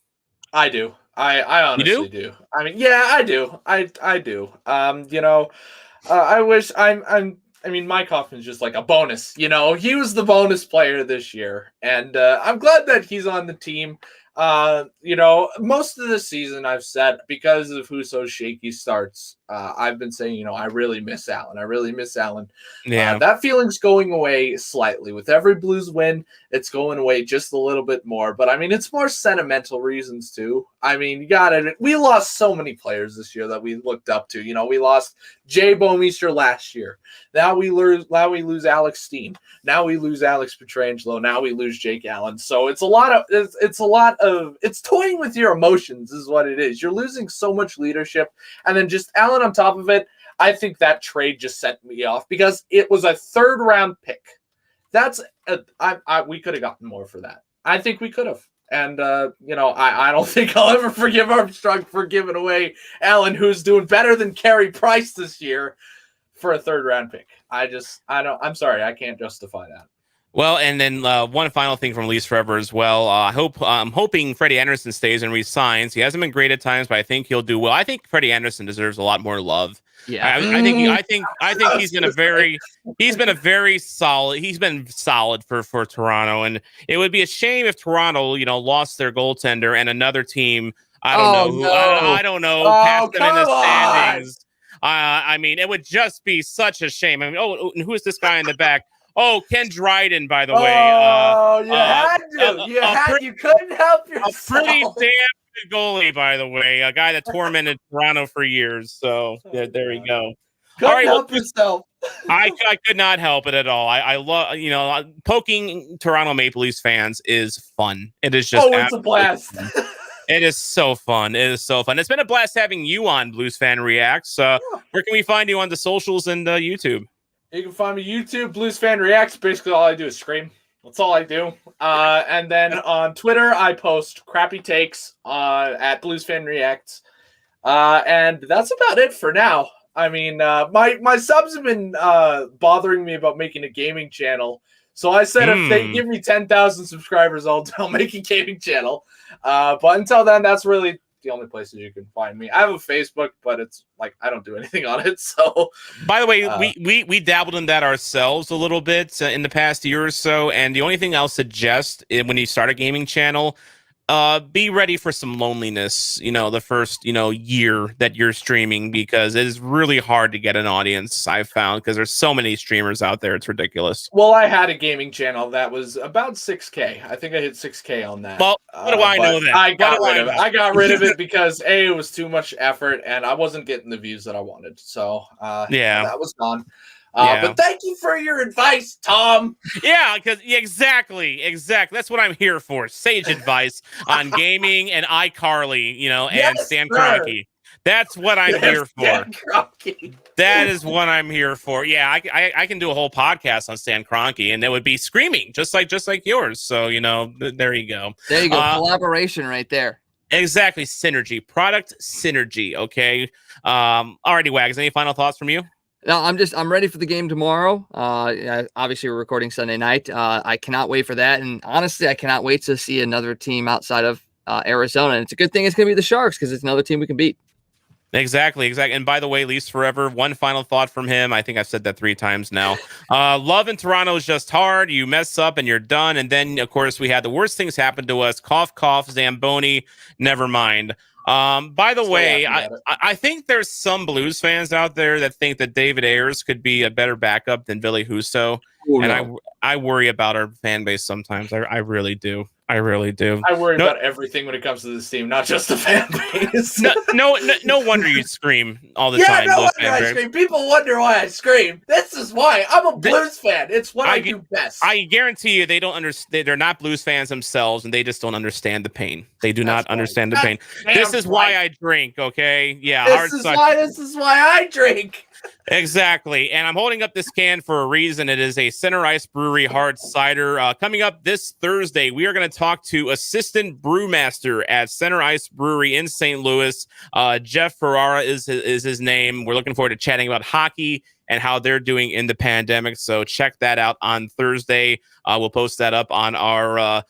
S5: I do. I honestly do. I mean, yeah, I do. I do. I wish Mike Hoffman's just like a bonus. He was the bonus player this year, and I'm glad that he's on the team. Most of the season I've said, because of Husso's shaky starts, I've been saying, I really miss Allen.
S2: Yeah.
S5: That feeling's going away slightly. With every Blues win, it's going away just a little bit more. But, it's more sentimental reasons, too. You got it. We lost so many players this year that we looked up to. We lost Jay Bouwmeester last year. Now we lose Alex Steen. Now we lose Alex Pietrangelo. Now we lose Jake Allen. So it's toying with your emotions is what it is. You're losing so much leadership. And then just Allen on top of it, I think that trade just sent me off because it was a 3rd round pick. We could have gotten more for that. I think we could have. And, I don't think I'll ever forgive Armstrong for giving away Allen, who's doing better than Carey Price this year, for a 3rd round pick. I'm sorry. I can't justify that.
S2: Well, and then one final thing from Leafs Forever as well. I'm hoping Freddie Anderson stays and resigns. He hasn't been great at times, but I think he'll do well. I think Freddie Anderson deserves a lot more love.
S1: Yeah,
S2: I think he's been solid for Toronto, and it would be a shame if Toronto, lost their goaltender and another team. I don't know, passed them in the standings. It would just be such a shame. Who is this guy in the back? Oh, Ken Dryden, by the way.
S5: You couldn't help yourself.
S2: A pretty damn good goalie, by the way. A guy that tormented Toronto for years. So there you go.
S5: Couldn't help yourself.
S2: I could not help it at all. I love, poking Toronto Maple Leafs fans is fun. It is just
S5: it's a blast.
S2: It is so fun. It's been a blast having you on BluesFanReacts. Where can we find you on the socials and YouTube?
S5: You can find me YouTube, BluesFanReacts. Basically, all I do is scream. That's all I do. And then on Twitter, I post crappy takes at BluesFanReacts. And that's about it for now. I mean, my subs have been bothering me about making a gaming channel. So I said if they give me 10,000 subscribers, I'll make a gaming channel. But until then, that's really the only places you can find me. I have a Facebook, but it's like I don't do anything on it. So,
S2: by the way, we dabbled in that ourselves a little bit in the past year or so. And the only thing I'll suggest when you start a gaming channel, be ready for some loneliness, the first, year that you're streaming, because it is really hard to get an audience, I've found, because there's so many streamers out there. It's ridiculous.
S5: Well, I had a gaming channel that was about 6K. I think I hit 6K on that.
S2: Well, what do I know then?
S5: I got rid of it. I got rid of it because it was too much effort and I wasn't getting the views that I wanted. So, that was gone. But thank you for your advice, Tom.
S2: Yeah, because exactly. That's what I'm here for. Sage advice on gaming and iCarly, and Stan Kroenke. That's what I'm here for. That is what I'm here for. Yeah, I can do a whole podcast on Stan Kroenke, and it would be screaming, just like yours. So there you go.
S1: There you go. Collaboration right there.
S2: Exactly, synergy, product synergy. Okay. Alrighty, Wags. Any final thoughts from you?
S1: No, I'm ready for the game tomorrow. Obviously we're recording Sunday night. I cannot wait for that. And honestly, I cannot wait to see another team outside of Arizona. And it's a good thing it's going to be the Sharks because it's another team we can beat.
S2: Exactly. And by the way, Leafs forever. One final thought from him. I think I've said that 3 times now. Love in Toronto is just hard. You mess up and you're done. And then, of course, we had the worst things happen to us. Cough, cough, Zamboni. Never mind. By the way, I think there's some Blues fans out there that think that David Ayers could be a better backup than Ville Husso. And I worry about our fan base sometimes. I really do. I worry about everything when it comes to this team, not just the fan base. No wonder you scream all the time.
S5: No wonder I scream. People wonder why I scream. This is why. I'm a Blues fan. It's what I do best.
S2: I guarantee you they don't understand. They're not Blues fans themselves, and they just don't understand the pain. They do not understand the pain. This is why I drink, okay? Yeah.
S5: This is why I drink.
S2: Exactly. And I'm holding up this can for a reason. It is a Center Ice Brewery hard cider. Coming up this Thursday, we are going to talk to assistant brewmaster at Center Ice Brewery in St. Louis. Jeff Ferrara is his name. We're looking forward to chatting about hockey and how they're doing in the pandemic. So check that out on Thursday. We'll post that up on our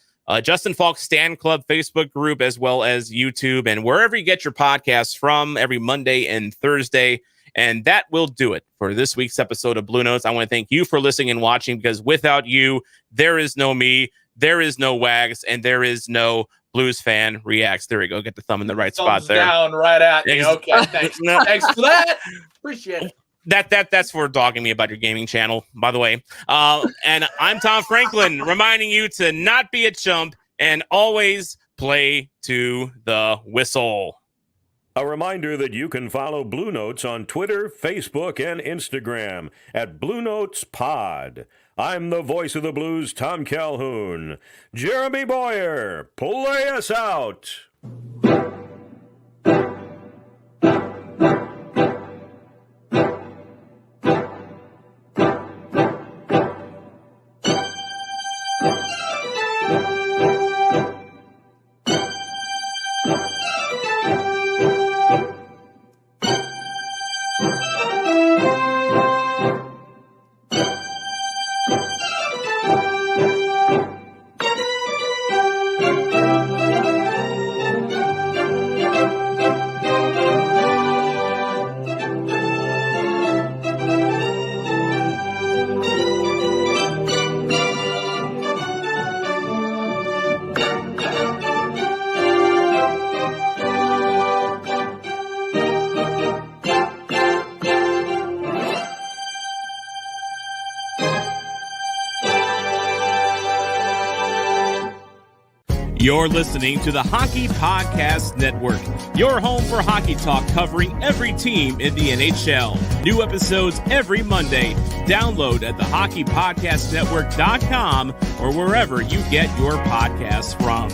S2: Justin Falk Stan Club Facebook group, as well as YouTube and wherever you get your podcasts from every Monday and Thursday. And that will do it for this week's episode of Bluenotes. I want to thank you for listening and watching, because without you, there is no me, there is no Wags, and there is no Blues Fan Reacts. There we go. Get the thumb in the right spot there.
S5: Down right at me. Okay, thanks. Thanks for that. Appreciate it.
S2: That's for dogging me about your gaming channel, by the way. And I'm Tom Franklin, reminding you to not be a chump and always play to the whistle.
S4: A reminder that you can follow Bluenotes on Twitter, Facebook, and Instagram at BluenotesPod. I'm the voice of the blues, Tom Calhoun. Jeremy Boyer, play us out.
S2: You're listening to the Hockey Podcast Network, your home for hockey talk covering every team in the NHL. New episodes every Monday. Download at thehockeypodcastnetwork.com or wherever you get your podcasts from.